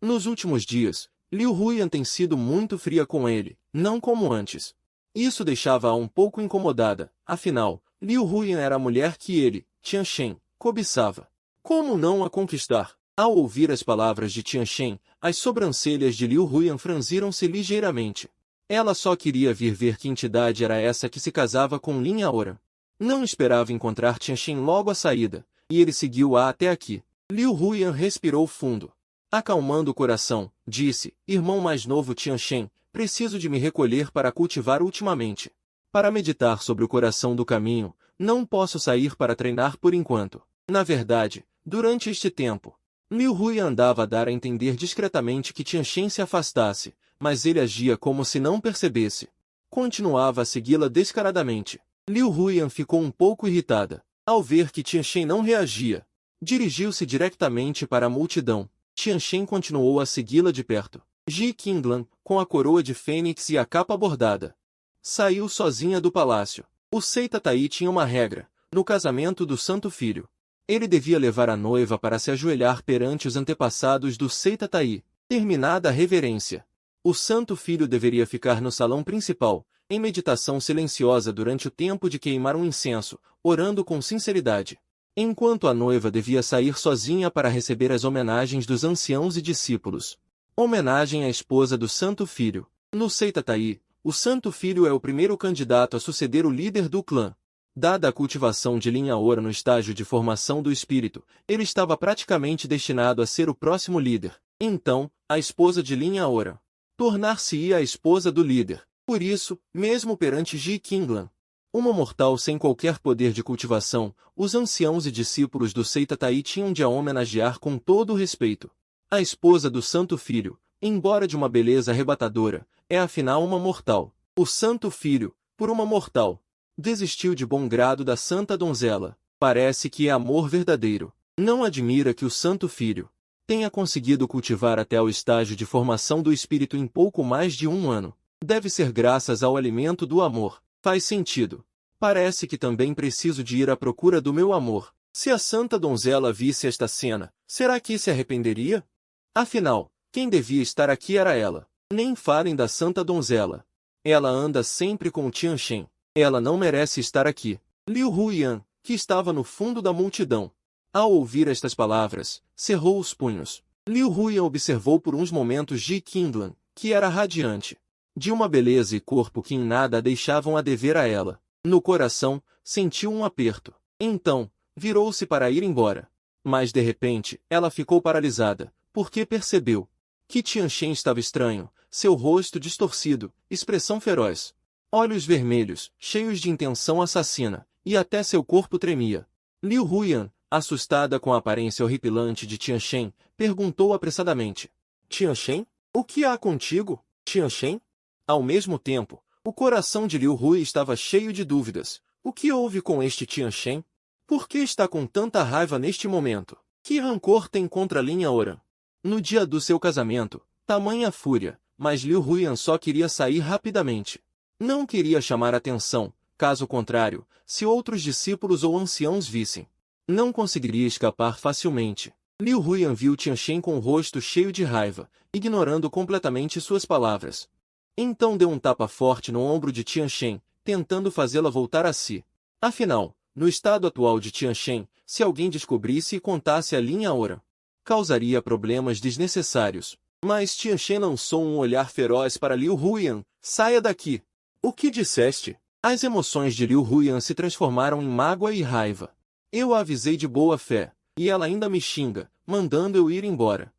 Nos últimos dias, Liu Huyan tem sido muito fria com ele, não como antes. Isso deixava-a um pouco incomodada, afinal, Liu Huyan era a mulher que ele, Tian Shen, cobiçava. Como não a conquistar? Ao ouvir as palavras de Tian Shen, as sobrancelhas de Liu Huyan franziram-se ligeiramente. Ela só queria vir ver que entidade era essa que se casava com Lin Aoran. Não esperava encontrar Tian Shen logo à saída, e ele seguiu-a até aqui. Liu Huyan respirou fundo. Acalmando o coração, disse: irmão mais novo Tian Shen, preciso de me recolher para cultivar ultimamente. Para meditar sobre o coração do caminho, não posso sair para treinar por enquanto. Na verdade, durante este tempo, Liu Huyan andava a dar a entender discretamente que Tian Shen se afastasse, mas ele agia como se não percebesse. Continuava a segui-la descaradamente. Liu Huyan ficou um pouco irritada. Ao ver que Tian Shen não reagia, dirigiu-se diretamente para a multidão. Tian Shen continuou a segui-la de perto. Ji Qinglan, com a coroa de fênix e a capa bordada, saiu sozinha do palácio. O Seita-Tai tinha uma regra: no casamento do Santo Filho, ele devia levar a noiva para se ajoelhar perante os antepassados do Seita-Tai. Terminada a reverência, o Santo Filho deveria ficar no salão principal, em meditação silenciosa durante o tempo de queimar um incenso, orando com sinceridade. Enquanto a noiva devia sair sozinha para receber as homenagens dos anciãos e discípulos. Homenagem à esposa do Santo Filho. No Seita-Tai, o Santo Filho é o primeiro candidato a suceder o líder do clã. Dada a cultivação de Lin Aoran no estágio de formação do espírito, ele estava praticamente destinado a ser o próximo líder. Então, a esposa de Lin Aoran tornar-se-ia a esposa do líder. Por isso, mesmo perante Ji Qinglan, uma mortal sem qualquer poder de cultivação, os anciãos e discípulos do Seita-Tai tinham de a homenagear com todo o respeito. A esposa do Santo Filho, embora de uma beleza arrebatadora, é afinal uma mortal. O Santo Filho, por uma mortal, desistiu de bom grado da Santa Donzela. Parece que é amor verdadeiro. Não admira que o Santo Filho tenha conseguido cultivar até o estágio de formação do espírito em pouco mais de um ano. Deve ser graças ao alimento do amor. Faz sentido. Parece que também preciso de ir à procura do meu amor. Se a Santa Donzela visse esta cena, será que se arrependeria? Afinal, quem devia estar aqui era ela. Nem falem da Santa Donzela. Ela anda sempre com o Tian Shen. Ela não merece estar aqui. Liu Huyan, que estava no fundo da multidão, ao ouvir estas palavras, cerrou os punhos. Liu Huyan observou por uns momentos Ji Qinglan, que era radiante, de uma beleza e corpo que em nada a deixavam a dever a ela. No coração, sentiu um aperto. Então, virou-se para ir embora. Mas de repente, ela ficou paralisada, porque percebeu que Tian Shen estava estranho, seu rosto distorcido, expressão feroz, olhos vermelhos, cheios de intenção assassina, e até seu corpo tremia. Liu Huyan, assustada com a aparência horripilante de Tian Shen, perguntou apressadamente: Tian Shen? O que há contigo, Tian Shen? Ao mesmo tempo, o coração de Liu Hui estava cheio de dúvidas. O que houve com este Tian Shen? Por que está com tanta raiva neste momento? Que rancor tem contra Lin Aoran? No dia do seu casamento, tamanha fúria, mas Liu Huyan só queria sair rapidamente. Não queria chamar atenção, caso contrário, se outros discípulos ou anciãos vissem, não conseguiria escapar facilmente. Liu Huyan viu Tianchen com o rosto cheio de raiva, ignorando completamente suas palavras. Então deu um tapa forte no ombro de Tianchen, tentando fazê-la voltar a si. Afinal, no estado atual de Tianchen, se alguém descobrisse e contasse a Lin Yaoran, causaria problemas desnecessários. Mas Tianchen lançou um olhar feroz para Liu Huyan. Saia daqui! O que disseste? As emoções de Liu Huyan se transformaram em mágoa e raiva. Eu a avisei de boa fé, e ela ainda me xinga, mandando eu ir embora.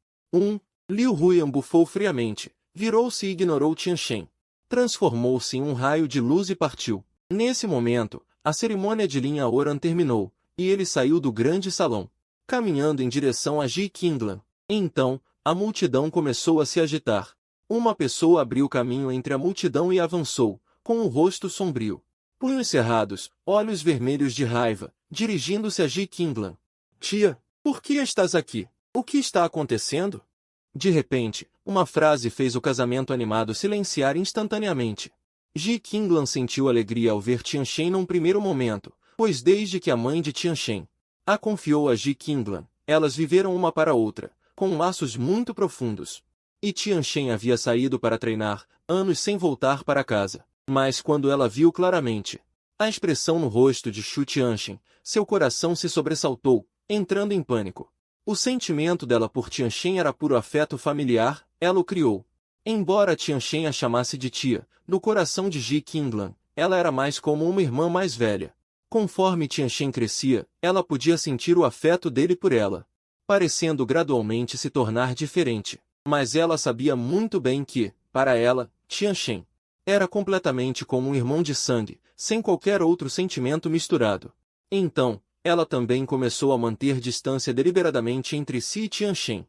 Liu Huyan bufou friamente, virou-se e ignorou Tianchen. Transformou-se em um raio de luz e partiu. Nesse momento, a cerimônia de Lin Yaoran terminou, e ele saiu do grande salão, caminhando em direção a Ji Qinglan. Então, a multidão começou a se agitar. Uma pessoa abriu caminho entre a multidão e avançou, com o rosto sombrio, punhos cerrados, olhos vermelhos de raiva, dirigindo-se a Ji Qinglan. Tia, por que estás aqui? O que está acontecendo? De repente, uma frase fez o casamento animado silenciar instantaneamente. Ji Qinglan sentiu alegria ao ver Tianchen num primeiro momento, pois desde que a mãe de Tianchen a confiou a Ji Qinglan, elas viveram uma para outra, com laços muito profundos. E Tianchen havia saído para treinar, anos sem voltar para casa. Mas quando ela viu claramente a expressão no rosto de Xu Tianchen, seu coração se sobressaltou, entrando em pânico. O sentimento dela por Tianchen era puro afeto familiar, ela o criou. Embora Tianchen a chamasse de tia, no coração de Ji Qinglan, ela era mais como uma irmã mais velha. Conforme Tianchen crescia, ela podia sentir o afeto dele por ela, parecendo gradualmente se tornar diferente. Mas ela sabia muito bem que, para ela, Tianchen era completamente como um irmão de sangue, sem qualquer outro sentimento misturado. Então, ela também começou a manter distância deliberadamente entre si e Tianchen.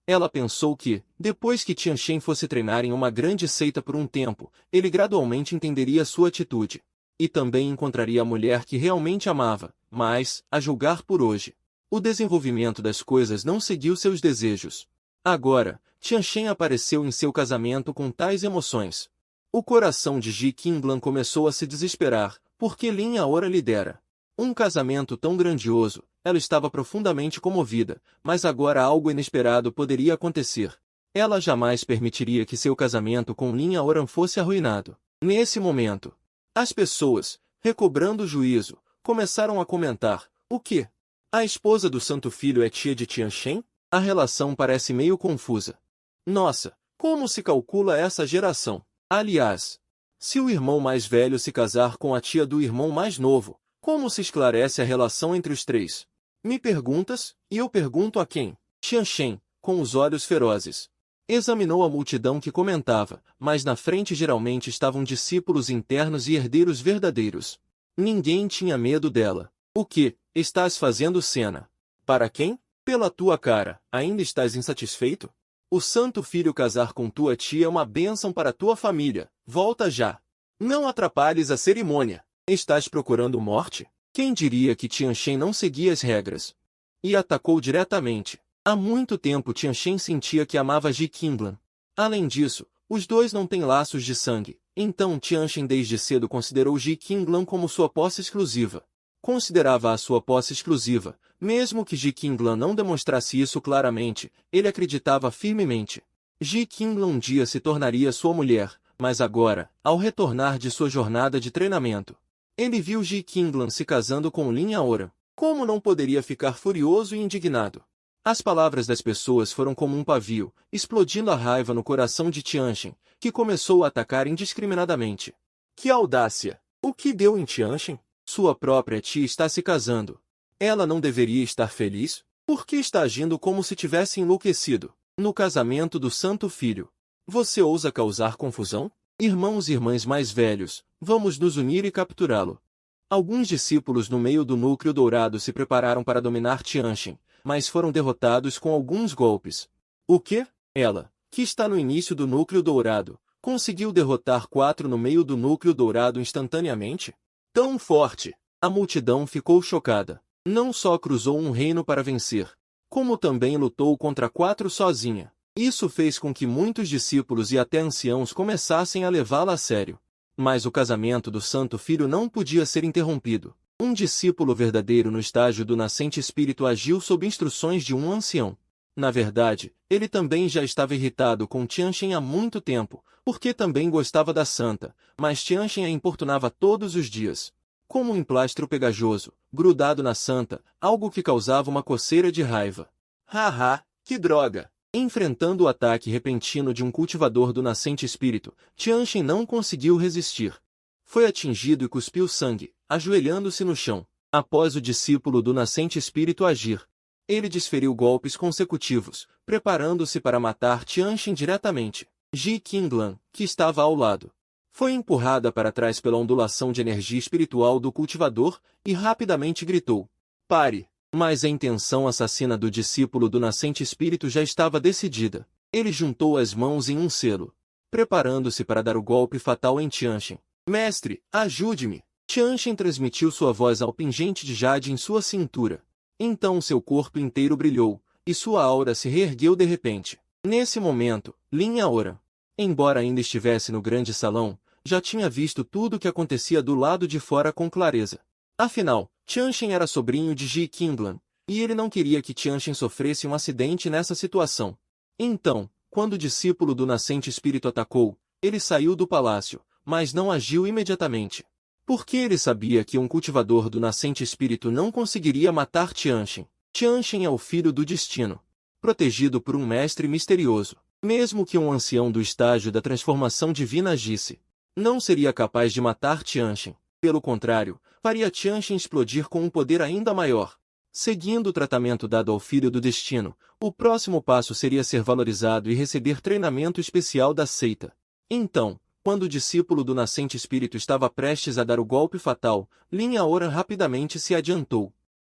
Ela pensou que, depois que Tianchen fosse treinar em uma grande seita por um tempo, ele gradualmente entenderia sua atitude. E também encontraria a mulher que realmente amava, mas, a julgar por hoje, o desenvolvimento das coisas não seguiu seus desejos. Agora, Tianchen apareceu em seu casamento com tais emoções. O coração de Ji Qinglan começou a se desesperar, porque Lin Yaoran lhe dera um casamento tão grandioso. Ela estava profundamente comovida, mas agora algo inesperado poderia acontecer. Ela jamais permitiria que seu casamento com Lin Yaoran fosse arruinado. Nesse momento, as pessoas, recobrando o juízo, começaram a comentar: o quê? A esposa do Santo Filho é tia de Tianchen? A relação parece meio confusa. Nossa, como se calcula essa geração? Aliás, se o irmão mais velho se casar com a tia do irmão mais novo, como se esclarece a relação entre os três? Me perguntas, e eu pergunto a quem? Tianchen, com os olhos ferozes, examinou a multidão que comentava, mas na frente geralmente estavam discípulos internos e herdeiros verdadeiros. Ninguém tinha medo dela. O que? Estás fazendo cena? Para quem? Pela tua cara, ainda estás insatisfeito? O Santo Filho casar com tua tia é uma bênção para tua família. Volta já. Não atrapalhes a cerimônia. Estás procurando morte? Quem diria que Tianchen não seguia as regras? E atacou diretamente. Há muito tempo Tianchen sentia que amava Ji Qinglan. Além disso, os dois não têm laços de sangue. Então Tianchen desde cedo considerou Ji Qinglan como sua posse exclusiva. Considerava a sua posse exclusiva, mesmo que Ji Qinglan não demonstrasse isso claramente, ele acreditava firmemente. Ji Qinglan um dia se tornaria sua mulher, mas agora, ao retornar de sua jornada de treinamento, ele viu Ji Qinglan se casando com Lin Yaoran. Como não poderia ficar furioso e indignado? As palavras das pessoas foram como um pavio, explodindo a raiva no coração de Tianchen, que começou a atacar indiscriminadamente. Que audácia! O que deu em Tianchen? Sua própria tia está se casando. Ela não deveria estar feliz? Por que está agindo como se tivesse enlouquecido? No casamento do Santo Filho, você ousa causar confusão? Irmãos e irmãs mais velhos, vamos nos unir e capturá-lo. Alguns discípulos no meio do núcleo dourado se prepararam para dominar Tianchen, mas foram derrotados com alguns golpes. O quê? Ela, que está no início do núcleo dourado, conseguiu derrotar 4 no meio do núcleo dourado instantaneamente? Tão forte! A multidão ficou chocada. Não só cruzou um reino para vencer, como também lutou contra 4 sozinha. Isso fez com que muitos discípulos e até anciãos começassem a levá-la a sério. Mas o casamento do Santo Filho não podia ser interrompido. Um discípulo verdadeiro no estágio do nascente espírito agiu sob instruções de um ancião. Na verdade, ele também já estava irritado com Tianchen há muito tempo, porque também gostava da santa, mas Tianchen a importunava todos os dias. Como um emplastro pegajoso, grudado na santa, algo que causava uma coceira de raiva. Haha, que droga! Enfrentando o ataque repentino de um cultivador do nascente espírito, Tianchen não conseguiu resistir. Foi atingido e cuspiu sangue, ajoelhando-se no chão. Após o discípulo do nascente espírito agir, ele desferiu golpes consecutivos, preparando-se para matar Tianchen diretamente. Ji Qinglan, que estava ao lado, foi empurrada para trás pela ondulação de energia espiritual do cultivador e rapidamente gritou: "Pare!" Mas a intenção assassina do discípulo do nascente espírito já estava decidida. Ele juntou as mãos em um selo, preparando-se para dar o golpe fatal em Tianchen. "Mestre, ajude-me!" Tianchen transmitiu sua voz ao pingente de jade em sua cintura. Então seu corpo inteiro brilhou, e sua aura se reergueu de repente. Nesse momento, Lin Yaoran, embora ainda estivesse no grande salão, já tinha visto tudo o que acontecia do lado de fora com clareza. Afinal, Tianchen era sobrinho de Ji Qinglan, e ele não queria que Tianchen sofresse um acidente nessa situação. Então, quando o discípulo do nascente espírito atacou, ele saiu do palácio, mas não agiu imediatamente. Porque ele sabia que um cultivador do nascente espírito não conseguiria matar Tianchen. Tianchen é o filho do destino, protegido por um mestre misterioso. Mesmo que um ancião do estágio da transformação divina agisse, não seria capaz de matar Tianchen. Pelo contrário, faria Tianchen explodir com um poder ainda maior. Seguindo o tratamento dado ao filho do destino, o próximo passo seria ser valorizado e receber treinamento especial da seita. Então, quando o discípulo do nascente espírito estava prestes a dar o golpe fatal, Lin Yaoran rapidamente se adiantou.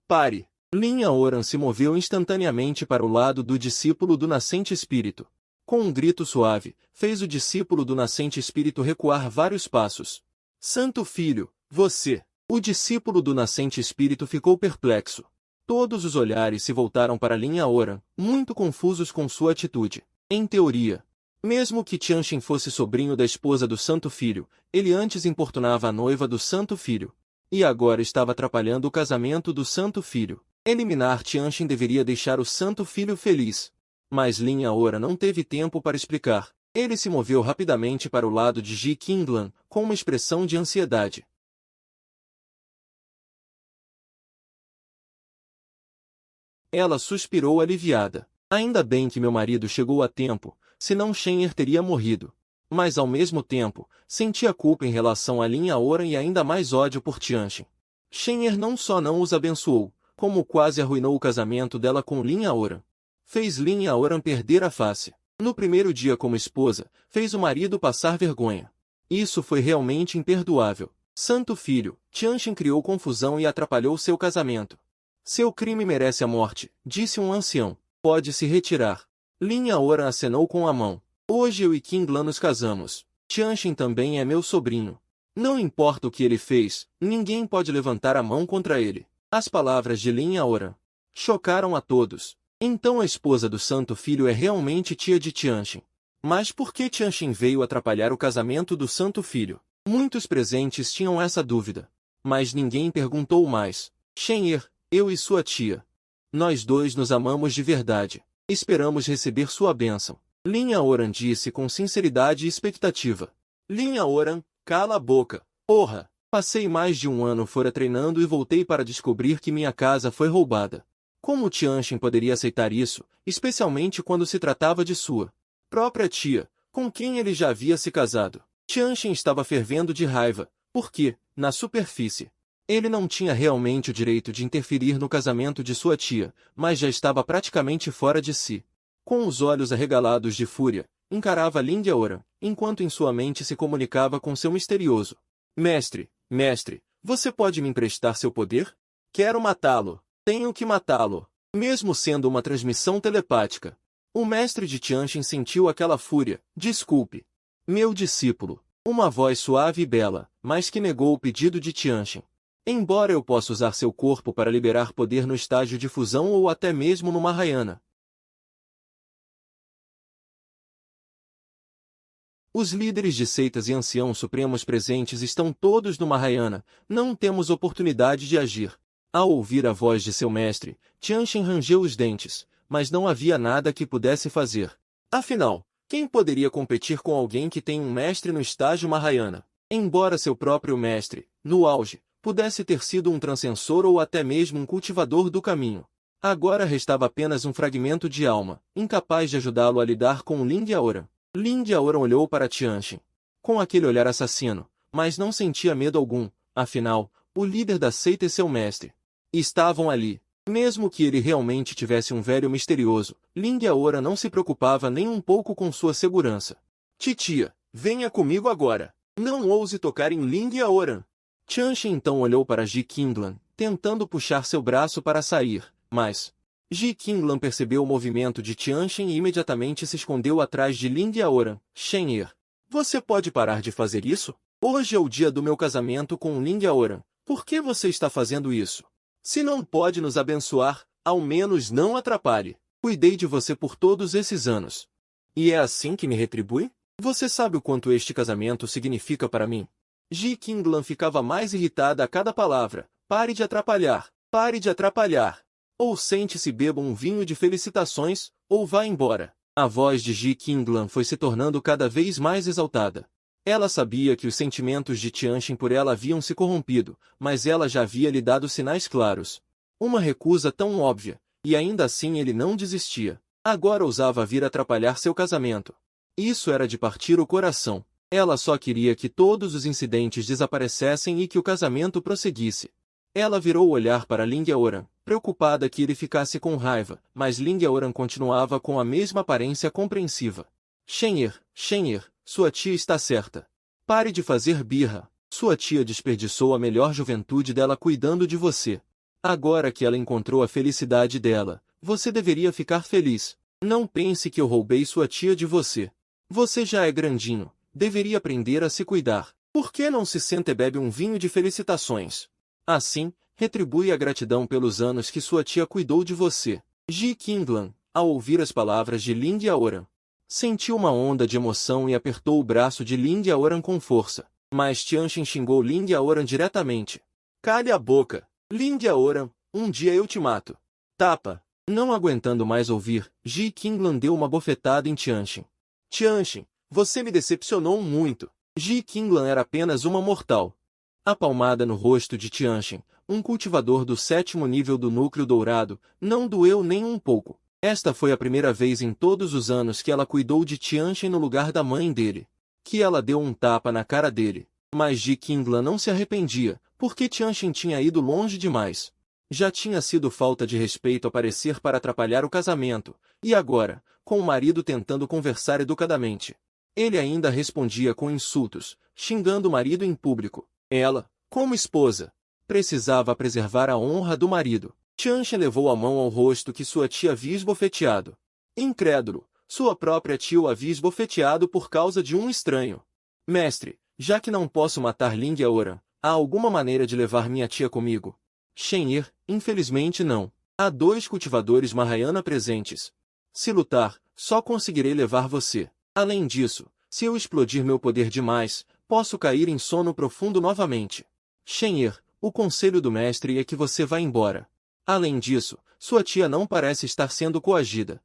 "Pare!" Lin Yaoran se moveu instantaneamente para o lado do discípulo do nascente espírito. Com um grito suave, fez o discípulo do nascente espírito recuar vários passos. "Santo Filho, você!" O discípulo do nascente espírito ficou perplexo. Todos os olhares se voltaram para Lin Yaoran, muito confusos com sua atitude. Em teoria, mesmo que Tianchen fosse sobrinho da esposa do Santo Filho, ele antes importunava a noiva do Santo Filho. E agora estava atrapalhando o casamento do Santo Filho. Eliminar Tianchen deveria deixar o Santo Filho feliz. Mas Lin Yaoran não teve tempo para explicar. Ele se moveu rapidamente para o lado de Ji Qinglan, com uma expressão de ansiedade. Ela suspirou aliviada. "Ainda bem que meu marido chegou a tempo, senão Shen'er teria morrido." Mas ao mesmo tempo, sentia culpa em relação a Lin Yaoran e ainda mais ódio por Tianchen. Shen'er não só não os abençoou, como quase arruinou o casamento dela com Lin Yaoran. Fez Lin Yaoran perder a face. No primeiro dia como esposa, fez o marido passar vergonha. Isso foi realmente imperdoável. Santo Filho, Tianchen criou confusão e atrapalhou seu casamento. "Seu crime merece a morte", disse um ancião. "Pode se retirar." Lin Yaoran acenou com a mão. "Hoje eu e Qinglan nos casamos. Tianchen também é meu sobrinho. Não importa o que ele fez, ninguém pode levantar a mão contra ele." As palavras de Lin Yaoran chocaram a todos. Então a esposa do Santo Filho é realmente tia de Tianchen. Mas por que Tianchen veio atrapalhar o casamento do Santo Filho? Muitos presentes tinham essa dúvida. Mas ninguém perguntou mais. "Shen'er, eu e sua tia. Nós dois nos amamos de verdade. Esperamos receber sua bênção." Lin Yaoran disse com sinceridade e expectativa. "Lin Yaoran, cala a boca. Porra! Passei mais de um ano fora treinando e voltei para descobrir que minha casa foi roubada. Como Tianchen poderia aceitar isso, especialmente quando se tratava de sua própria tia, com quem ele já havia se casado?" Tianchen estava fervendo de raiva, porque, na superfície, ele não tinha realmente o direito de interferir no casamento de sua tia, mas já estava praticamente fora de si. Com os olhos arregalados de fúria, encarava Lin Yaoran, enquanto em sua mente se comunicava com seu misterioso. Mestre, você pode me emprestar seu poder? Quero matá-lo. Tenho que matá-lo." Mesmo sendo uma transmissão telepática, o mestre de Tianchen sentiu aquela fúria. "Desculpe, meu discípulo." Uma voz suave e bela, mas que negou o pedido de Tianchen. "Embora eu possa usar seu corpo para liberar poder no estágio de fusão ou até mesmo no Mahayana." Os líderes de seitas e anciãos supremos presentes estão todos no Mahayana, não temos oportunidade de agir. Ao ouvir a voz de seu mestre, Tianxin rangeu os dentes, mas não havia nada que pudesse fazer. Afinal, quem poderia competir com alguém que tem um mestre no estágio Mahayana? Embora seu próprio mestre, no auge, pudesse ter sido um transcensor ou até mesmo um cultivador do caminho. Agora restava apenas um fragmento de alma, incapaz de ajudá-lo a lidar com Ling Yaoran. Ling Yaoran olhou para Tianxin com aquele olhar assassino, mas não sentia medo algum, afinal, o líder da seita e seu mestre estavam ali. Mesmo que ele realmente tivesse um velho misterioso, Ling Yaoran não se preocupava nem um pouco com sua segurança. Titia, venha comigo agora. Não ouse tocar em Ling Yaoran. Tianxin então olhou para Ji Qinglan, tentando puxar seu braço para sair, mas Ji Qinglan percebeu o movimento de Tianxin e imediatamente se escondeu atrás de Ling Yaoran. Shen-er, você pode parar de fazer isso? Hoje é o dia do meu casamento com Ling Yaoran. Por que você está fazendo isso? Se não pode nos abençoar, ao menos não atrapalhe. Cuidei de você por todos esses anos. E é assim que me retribui? Você sabe o quanto este casamento significa para mim? Ji Qinglan ficava mais irritada a cada palavra. Pare de atrapalhar. Pare de atrapalhar. Ou sente-se e beba um vinho de felicitações, ou vá embora. A voz de Ji Qinglan foi se tornando cada vez mais exaltada. Ela sabia que os sentimentos de Tianxin por ela haviam se corrompido, mas ela já havia lhe dado sinais claros. Uma recusa tão óbvia, e ainda assim ele não desistia. Agora ousava vir atrapalhar seu casamento. Isso era de partir o coração. Ela só queria que todos os incidentes desaparecessem e que o casamento prosseguisse. Ela virou o olhar para Ling Yaoran, preocupada que ele ficasse com raiva, mas Ling Yaoran continuava com a mesma aparência compreensiva. Shen-er, sua tia está certa. Pare de fazer birra. Sua tia desperdiçou a melhor juventude dela cuidando de você. Agora que ela encontrou a felicidade dela, você deveria ficar feliz. Não pense que eu roubei sua tia de você. Você já é grandinho, deveria aprender a se cuidar. Por que não se senta e bebe um vinho de felicitações? Assim, retribui a gratidão pelos anos que sua tia cuidou de você. Ji Qinglan, ao ouvir as palavras de Ling Yaoran, sentiu uma onda de emoção e apertou o braço de Ling Yaoran com força. Mas Tianxin xingou Ling Yaoran diretamente. Cale a boca. Ling Yaoran, um dia eu te mato. Tapa. Não aguentando mais ouvir, Ji Qinglan deu uma bofetada em Tianxin. Tianxin, você me decepcionou muito. Ji Qinglan era apenas uma mortal. A palmada no rosto de Tianxin, um cultivador do 7º nível do núcleo dourado, não doeu nem um pouco. Esta foi a primeira vez em todos os anos que ela cuidou de Tianxin no lugar da mãe dele. Que ela deu um tapa na cara dele. Mas Ji Qinglan não se arrependia, porque Tianxin tinha ido longe demais. Já tinha sido falta de respeito aparecer para atrapalhar o casamento, e agora, com o marido tentando conversar educadamente, ele ainda respondia com insultos, xingando o marido em público. Ela, como esposa, precisava preservar a honra do marido. Tianxin levou a mão ao rosto que sua tia havia esbofeteado. Incrédulo, sua própria tia o havia esbofeteado por causa de um estranho. Mestre, já que não posso matar Ling Yaoran, há alguma maneira de levar minha tia comigo? Shen-er, infelizmente não. Há 2 cultivadores Mahayana presentes. Se lutar, só conseguirei levar você. Além disso, se eu explodir meu poder demais, posso cair em sono profundo novamente. Shen-er, o conselho do mestre é que você vá embora. Além disso, sua tia não parece estar sendo coagida.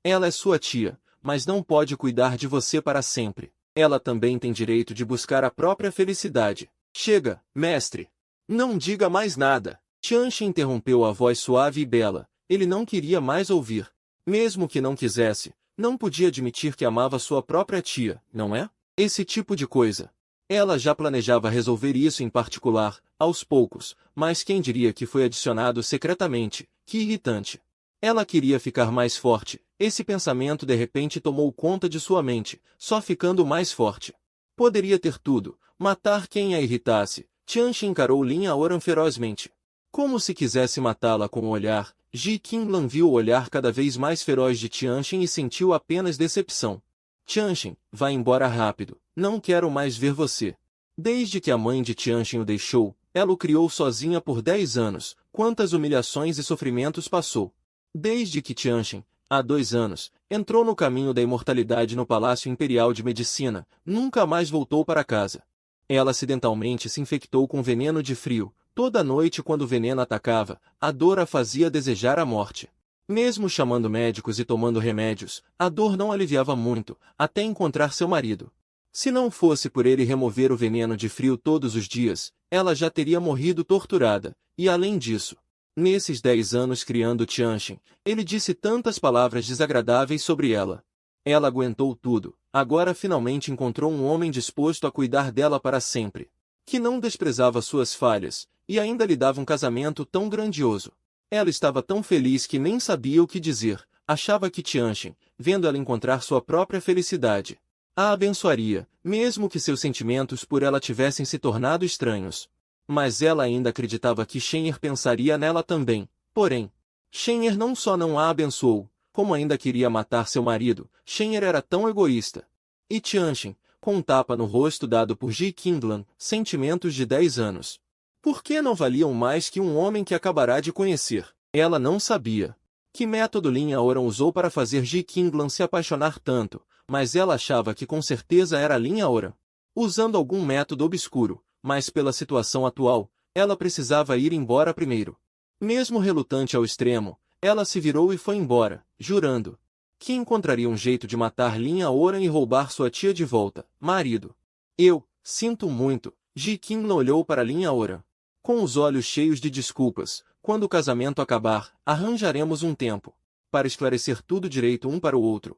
Ela é sua tia, mas não pode cuidar de você para sempre. Ela também tem direito de buscar a própria felicidade. Chega, mestre. Não diga mais nada. Tianxin interrompeu a voz suave e bela. Ele não queria mais ouvir. Mesmo que não quisesse, não podia admitir que amava sua própria tia, não é? Esse tipo de coisa. Ela já planejava resolver isso em particular, aos poucos, mas quem diria que foi adicionado secretamente? Que irritante. Ela queria ficar mais forte. Esse pensamento de repente tomou conta de sua mente, só ficando mais forte. Poderia ter tudo, matar quem a irritasse. Tianxin encarou Ling Yaoran ferozmente. Como se quisesse matá-la com o olhar, Ji Qinglan viu o olhar cada vez mais feroz de Tianxin e sentiu apenas decepção. Tianxin, vá embora rápido. Não quero mais ver você. Desde que a mãe de Tianxin o deixou, ela o criou sozinha por 10 anos. Quantas humilhações e sofrimentos passou. Desde que Tianxin, Há 2 anos, entrou no caminho da imortalidade no Palácio Imperial de Medicina, nunca mais voltou para casa. Ela acidentalmente se infectou com veneno de frio. Toda noite quando o veneno atacava, a dor a fazia desejar a morte. Mesmo chamando médicos e tomando remédios, a dor não aliviava muito, até encontrar seu marido. Se não fosse por ele remover o veneno de frio todos os dias, ela já teria morrido torturada, e além disso, nesses 10 anos criando Tianxin, ele disse tantas palavras desagradáveis sobre ela. Ela aguentou tudo, agora finalmente encontrou um homem disposto a cuidar dela para sempre, que não desprezava suas falhas, e ainda lhe dava um casamento tão grandioso. Ela estava tão feliz que nem sabia o que dizer, achava que Tianxin, vendo ela encontrar sua própria felicidade, a abençoaria, mesmo que seus sentimentos por ela tivessem se tornado estranhos. Mas ela ainda acreditava que Shenhe pensaria nela também. Porém, Shenhe não só não a abençoou, como ainda queria matar seu marido. Shenhe era tão egoísta. E Tianxin, com um tapa no rosto dado por Ji Qinglan, sentimentos de 10 anos. Por que não valiam mais que um homem que acabará de conhecer? Ela não sabia que método Lin Aoran usou para fazer Ji Qinglan se apaixonar tanto, mas ela achava que com certeza era Lin Aoran, usando algum método obscuro, mas pela situação atual, ela precisava ir embora primeiro. Mesmo relutante ao extremo, ela se virou e foi embora, jurando que encontraria um jeito de matar Lin Aoran e roubar sua tia de volta. Marido. Eu, sinto muito, Ji Qinglan olhou para Lin Aoran com os olhos cheios de desculpas. Quando o casamento acabar, arranjaremos um tempo para esclarecer tudo direito um para o outro.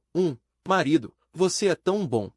Marido, você é tão bom.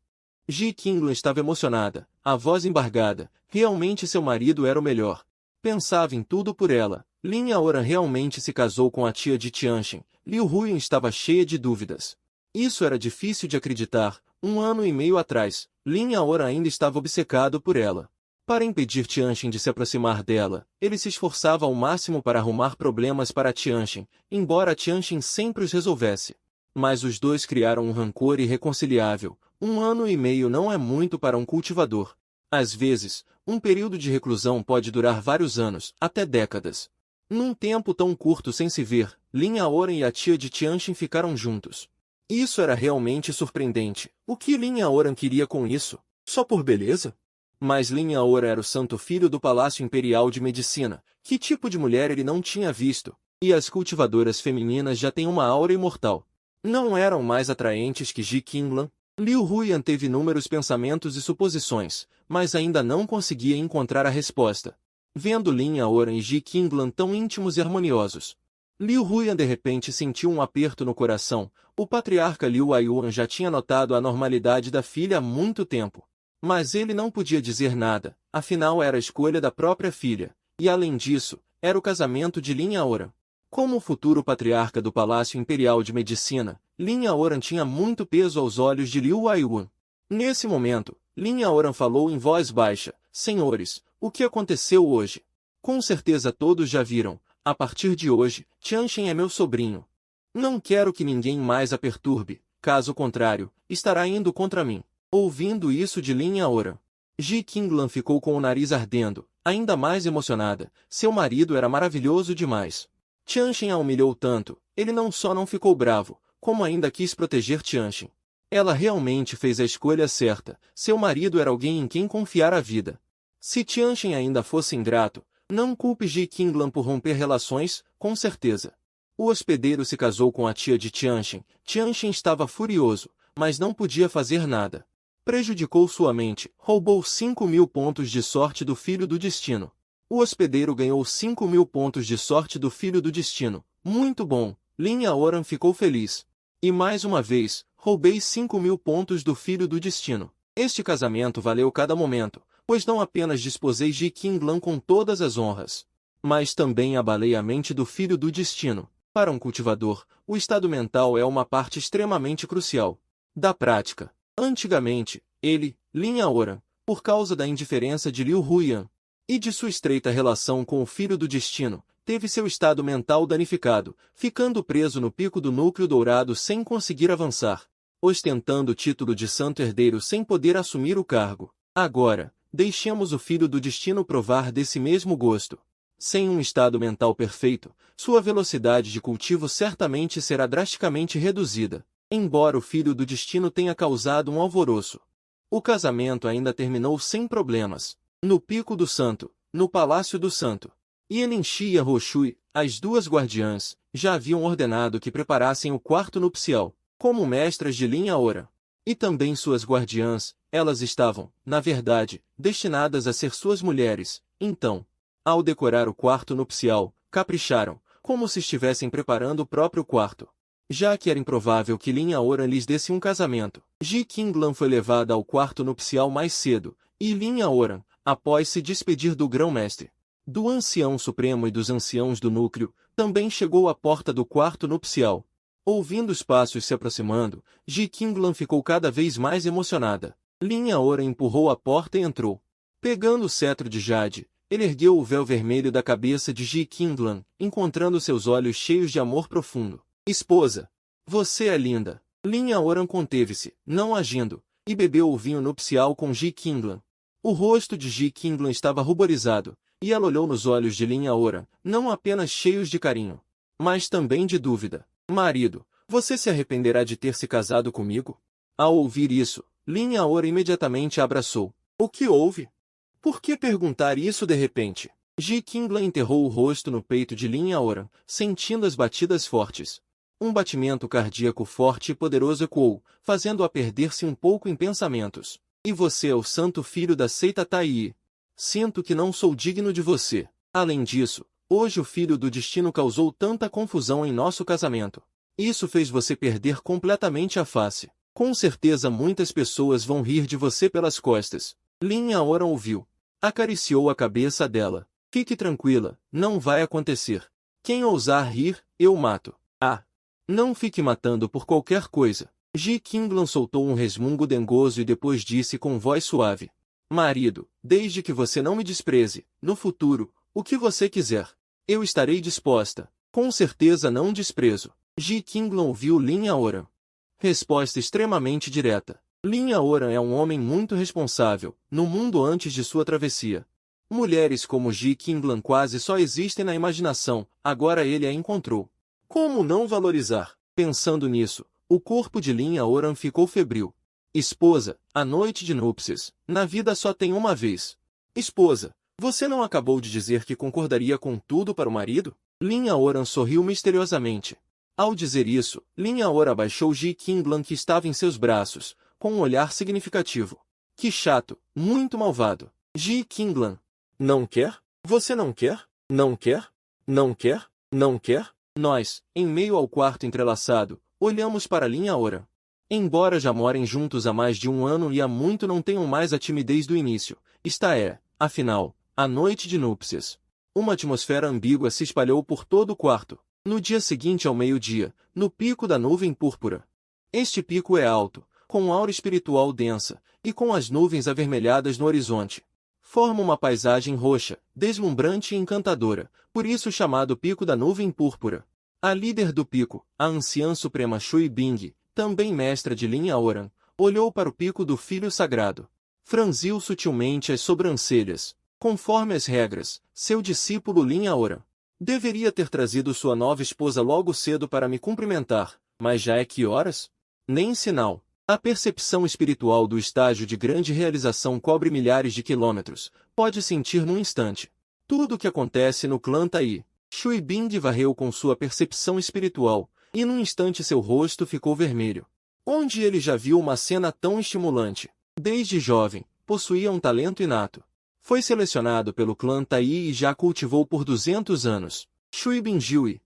Ji Qinglan estava emocionada, a voz embargada. Realmente seu marido era o melhor. Pensava em tudo por ela. Lin Aoran realmente se casou com a tia de Tianxin. Liu Huyan estava cheia de dúvidas. Isso era difícil de acreditar. 1 ano e meio atrás, Lin Aoran ainda estava obcecado por ela. Para impedir Tianxin de se aproximar dela, ele se esforçava ao máximo para arrumar problemas para Tianxin, embora Tianxin sempre os resolvesse. Mas os dois criaram um rancor irreconciliável. 1 ano e meio não é muito para um cultivador. Às vezes, um período de reclusão pode durar vários anos, até décadas. Num tempo tão curto sem se ver, Lin Aoran e a tia de Tianxin ficaram juntos. Isso era realmente surpreendente. O que Lin Aoran queria com isso? Só por beleza? Mas Lin Aoran era o santo filho do Palácio Imperial de Medicina. Que tipo de mulher ele não tinha visto? E as cultivadoras femininas já têm uma aura imortal. Não eram mais atraentes que Ji Qinglan? Liu Huyan teve inúmeros pensamentos e suposições, mas ainda não conseguia encontrar a resposta. Vendo Lin Aoran e Ji Qinglan tão íntimos e harmoniosos, Liu Huyan de repente sentiu um aperto no coração. O patriarca Liu Aiyuan já tinha notado a anormalidade da filha há muito tempo. Mas ele não podia dizer nada, afinal era a escolha da própria filha, e além disso, era o casamento de Lin Aoran. Como o futuro patriarca do Palácio Imperial de Medicina, Lin Aoran tinha muito peso aos olhos de Liu Aiyuan. Nesse momento, Lin Aoran falou em voz baixa: Senhores, o que aconteceu hoje? Com certeza todos já viram. A partir de hoje, Tianxin é meu sobrinho. Não quero que ninguém mais a perturbe, caso contrário, estará indo contra mim. Ouvindo isso de Lin Aoran, Ji Qinglan ficou com o nariz ardendo, ainda mais emocionada. Seu marido era maravilhoso demais. Tianxin a humilhou tanto, ele não só não ficou bravo, como ainda quis proteger Tianxin. Ela realmente fez a escolha certa. Seu marido era alguém em quem confiar a vida. Se Tianxin ainda fosse ingrato, não culpe Ji Qinglan por romper relações, com certeza. O hospedeiro se casou com a tia de Tianxin. Tianxin estava furioso, mas não podia fazer nada. Prejudicou sua mente, roubou 5.000 pontos de sorte do Filho do Destino. O hospedeiro ganhou 5.000 pontos de sorte do Filho do Destino. Muito bom, Lin Aoran ficou feliz. E mais uma vez, roubei 5.000 pontos do Filho do Destino. Este casamento valeu cada momento, pois não apenas desposei Ji Qinglan com todas as honras, mas também abalei a mente do Filho do Destino. Para um cultivador, o estado mental é uma parte extremamente crucial da prática. Antigamente, ele, Lin Aoran, por causa da indiferença de Liu Huyan e de sua estreita relação com o Filho do Destino, teve seu estado mental danificado, ficando preso no pico do núcleo dourado sem conseguir avançar, ostentando o título de santo herdeiro sem poder assumir o cargo. Agora, deixemos o Filho do Destino provar desse mesmo gosto. Sem um estado mental perfeito, sua velocidade de cultivo certamente será drasticamente reduzida, embora o filho do destino tenha causado um alvoroço. O casamento ainda terminou sem problemas. No Pico do Santo, no Palácio do Santo, Yenenchi e Roshui, as duas guardiãs, já haviam ordenado que preparassem o quarto nupcial, como mestras de linha Ora. E também suas guardiãs, elas estavam, na verdade, destinadas a ser suas mulheres. Então, ao decorar o quarto nupcial, capricharam, como se estivessem preparando o próprio quarto. Já que era improvável que Lin Aoran lhes desse um casamento, Ji Qinglan foi levada ao quarto nupcial mais cedo, e Lin Aoran, após se despedir do grão-mestre, do ancião supremo e dos anciãos do núcleo, também chegou à porta do quarto nupcial. Ouvindo os passos se aproximando, Ji Qinglan ficou cada vez mais emocionada. Lin Aoran empurrou a porta e entrou. Pegando o cetro de jade, ele ergueu o véu vermelho da cabeça de Ji Qinglan, encontrando seus olhos cheios de amor profundo. Esposa, você é linda. Lin Aoran conteve-se, não agindo, e bebeu o vinho nupcial com Ji Qinglan. O rosto de Ji Qinglan estava ruborizado, e ela olhou nos olhos de Lin Aoran, não apenas cheios de carinho, mas também de dúvida. Marido, você se arrependerá de ter se casado comigo? Ao ouvir isso, Lin Aoran imediatamente a abraçou. O que houve? Por que perguntar isso de repente? Ji Qinglan enterrou o rosto no peito de Lin Aoran, sentindo as batidas fortes. Um batimento cardíaco forte e poderoso ecoou, fazendo-a perder-se um pouco em pensamentos. E você é o santo filho da seita Tai. Sinto que não sou digno de você. Além disso, hoje o filho do destino causou tanta confusão em nosso casamento. Isso fez você perder completamente a face. Com certeza muitas pessoas vão rir de você pelas costas. Lin Aoran ouviu. Acariciou a cabeça dela. Fique tranquila, não vai acontecer. Quem ousar rir, eu mato. Ah! Não fique matando por qualquer coisa. Ji Qinglan soltou um resmungo dengoso e depois disse com voz suave. Marido, desde que você não me despreze, no futuro, o que você quiser, eu estarei disposta. Com certeza não desprezo. Ji Qinglan ouviu Lin Aoran. Resposta extremamente direta. Lin Aoran é um homem muito responsável, no mundo antes de sua travessia. Mulheres como Ji Qinglan quase só existem na imaginação, agora ele a encontrou. Como não valorizar? Pensando nisso, o corpo de Lin Aoran ficou febril. Esposa, a noite de núpcias, na vida só tem uma vez. Esposa, você não acabou de dizer que concordaria com tudo para o marido? Lin Aoran sorriu misteriosamente. Ao dizer isso, Lin Aoran abaixou Ji Qinglan que estava em seus braços, com um olhar significativo. Que chato, muito malvado. Ji Qinglan. Não quer? Você não quer? Não quer? Não quer? Não quer? Nós, em meio ao quarto entrelaçado, olhamos para Lin Aoran. Embora já morem juntos há mais de um ano e há muito não tenham mais a timidez do início, afinal, a noite de núpcias. Uma atmosfera ambígua se espalhou por todo o quarto. No dia seguinte ao meio-dia, no pico da nuvem púrpura. Este pico é alto, com aura espiritual densa, e com as nuvens avermelhadas no horizonte. Forma uma paisagem roxa, deslumbrante e encantadora, por isso chamado Pico da Nuvem Púrpura. A líder do pico, a anciã suprema Shui Bing, também mestra de Lin Aoran, olhou para o pico do filho sagrado. Franziu sutilmente as sobrancelhas. Conforme as regras, seu discípulo Lin Aoran deveria ter trazido sua nova esposa logo cedo para me cumprimentar, mas já é que horas? Nem sinal. A percepção espiritual do estágio de grande realização cobre milhares de quilômetros, pode sentir num instante. Tudo o que acontece no clã Tai. Shui Bing varreu com sua percepção espiritual, e num instante seu rosto ficou vermelho. Onde ele já viu uma cena tão estimulante? Desde jovem, possuía um talento inato. Foi selecionado pelo clã Tai e já cultivou por 200 anos. Shui Bingjui.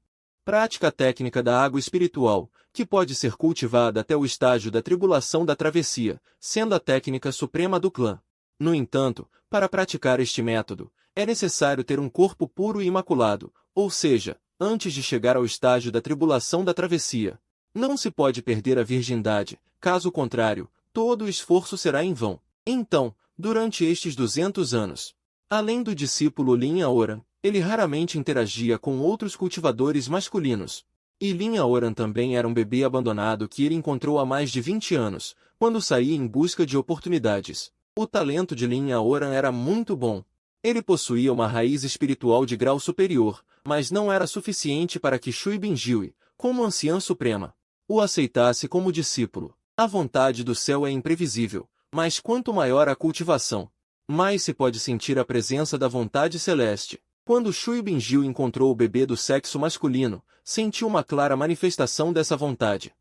Prática técnica da água espiritual, que pode ser cultivada até o estágio da tribulação da travessia, sendo a técnica suprema do clã. No entanto, para praticar este método, é necessário ter um corpo puro e imaculado, ou seja, antes de chegar ao estágio da tribulação da travessia. Não se pode perder a virgindade, caso contrário, todo o esforço será em vão. Então, durante estes 200 anos, além do discípulo Lin Aoran, ele raramente interagia com outros cultivadores masculinos. E Lin Aoran também era um bebê abandonado que ele encontrou há mais de 20 anos, quando saía em busca de oportunidades. O talento de Lin Aoran era muito bom. Ele possuía uma raiz espiritual de grau superior, mas não era suficiente para que Shui Bingjue, como anciã suprema, o aceitasse como discípulo. A vontade do céu é imprevisível, mas quanto maior a cultivação, mais se pode sentir a presença da vontade celeste. Quando Shui Bingjue encontrou o bebê do sexo masculino, sentiu uma clara manifestação dessa vontade.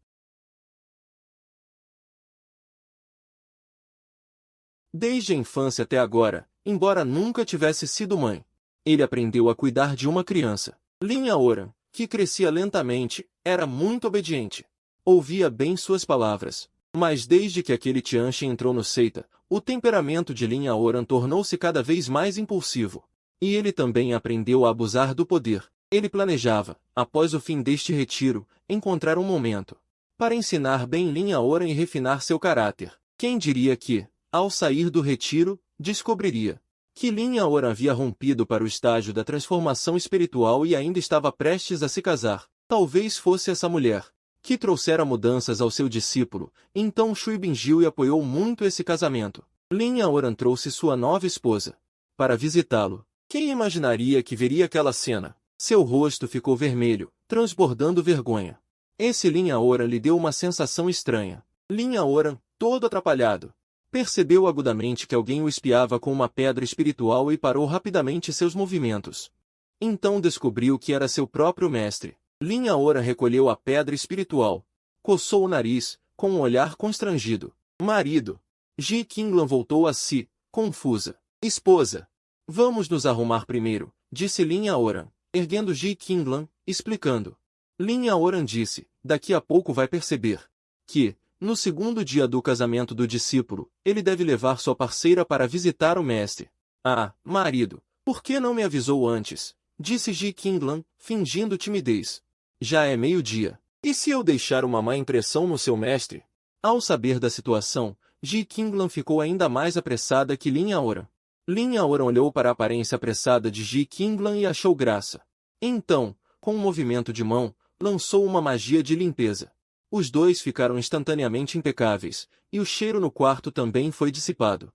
Desde a infância até agora, embora nunca tivesse sido mãe, ele aprendeu a cuidar de uma criança. Lin Yaoran, que crescia lentamente, era muito obediente. Ouvia bem suas palavras. Mas desde que aquele Tianxin entrou no Seita, o temperamento de Lin Yaoran tornou-se cada vez mais impulsivo. E ele também aprendeu a abusar do poder. Ele planejava, após o fim deste retiro, encontrar um momento para ensinar bem Lin Yaoran e refinar seu caráter. Quem diria que, ao sair do retiro, descobriria que Lin Yaoran havia rompido para o estágio da transformação espiritual e ainda estava prestes a se casar. Talvez fosse essa mulher que trouxera mudanças ao seu discípulo. Então Shui Bingjue apoiou muito esse casamento. Lin Yaoran trouxe sua nova esposa para visitá-lo. Quem imaginaria que veria aquela cena? Seu rosto ficou vermelho, transbordando vergonha. Esse Lin Yaoran lhe deu uma sensação estranha. Lin Yaoran, todo atrapalhado, percebeu agudamente que alguém o espiava com uma pedra espiritual e parou rapidamente seus movimentos. Então descobriu que era seu próprio mestre. Lin Yaoran recolheu a pedra espiritual, coçou o nariz, com um olhar constrangido. Marido. Ji Qinglan voltou a si, confusa. Esposa. Vamos nos arrumar primeiro, disse Lin Yaoran, erguendo Ji Qinglan, explicando. Lin Yaoran disse, daqui a pouco vai perceber que, no segundo dia do casamento do discípulo, ele deve levar sua parceira para visitar o mestre. Ah, marido, por que não me avisou antes? Disse Ji Qinglan, fingindo timidez. Já é meio-dia. E se eu deixar uma má impressão no seu mestre? Ao saber da situação, Ji Qinglan ficou ainda mais apressada que Lin Yaoran. Lin Yaoran olhou para a aparência apressada de Ji Qinglan e achou graça. Então, com um movimento de mão, lançou uma magia de limpeza. Os dois ficaram instantaneamente impecáveis, e o cheiro no quarto também foi dissipado.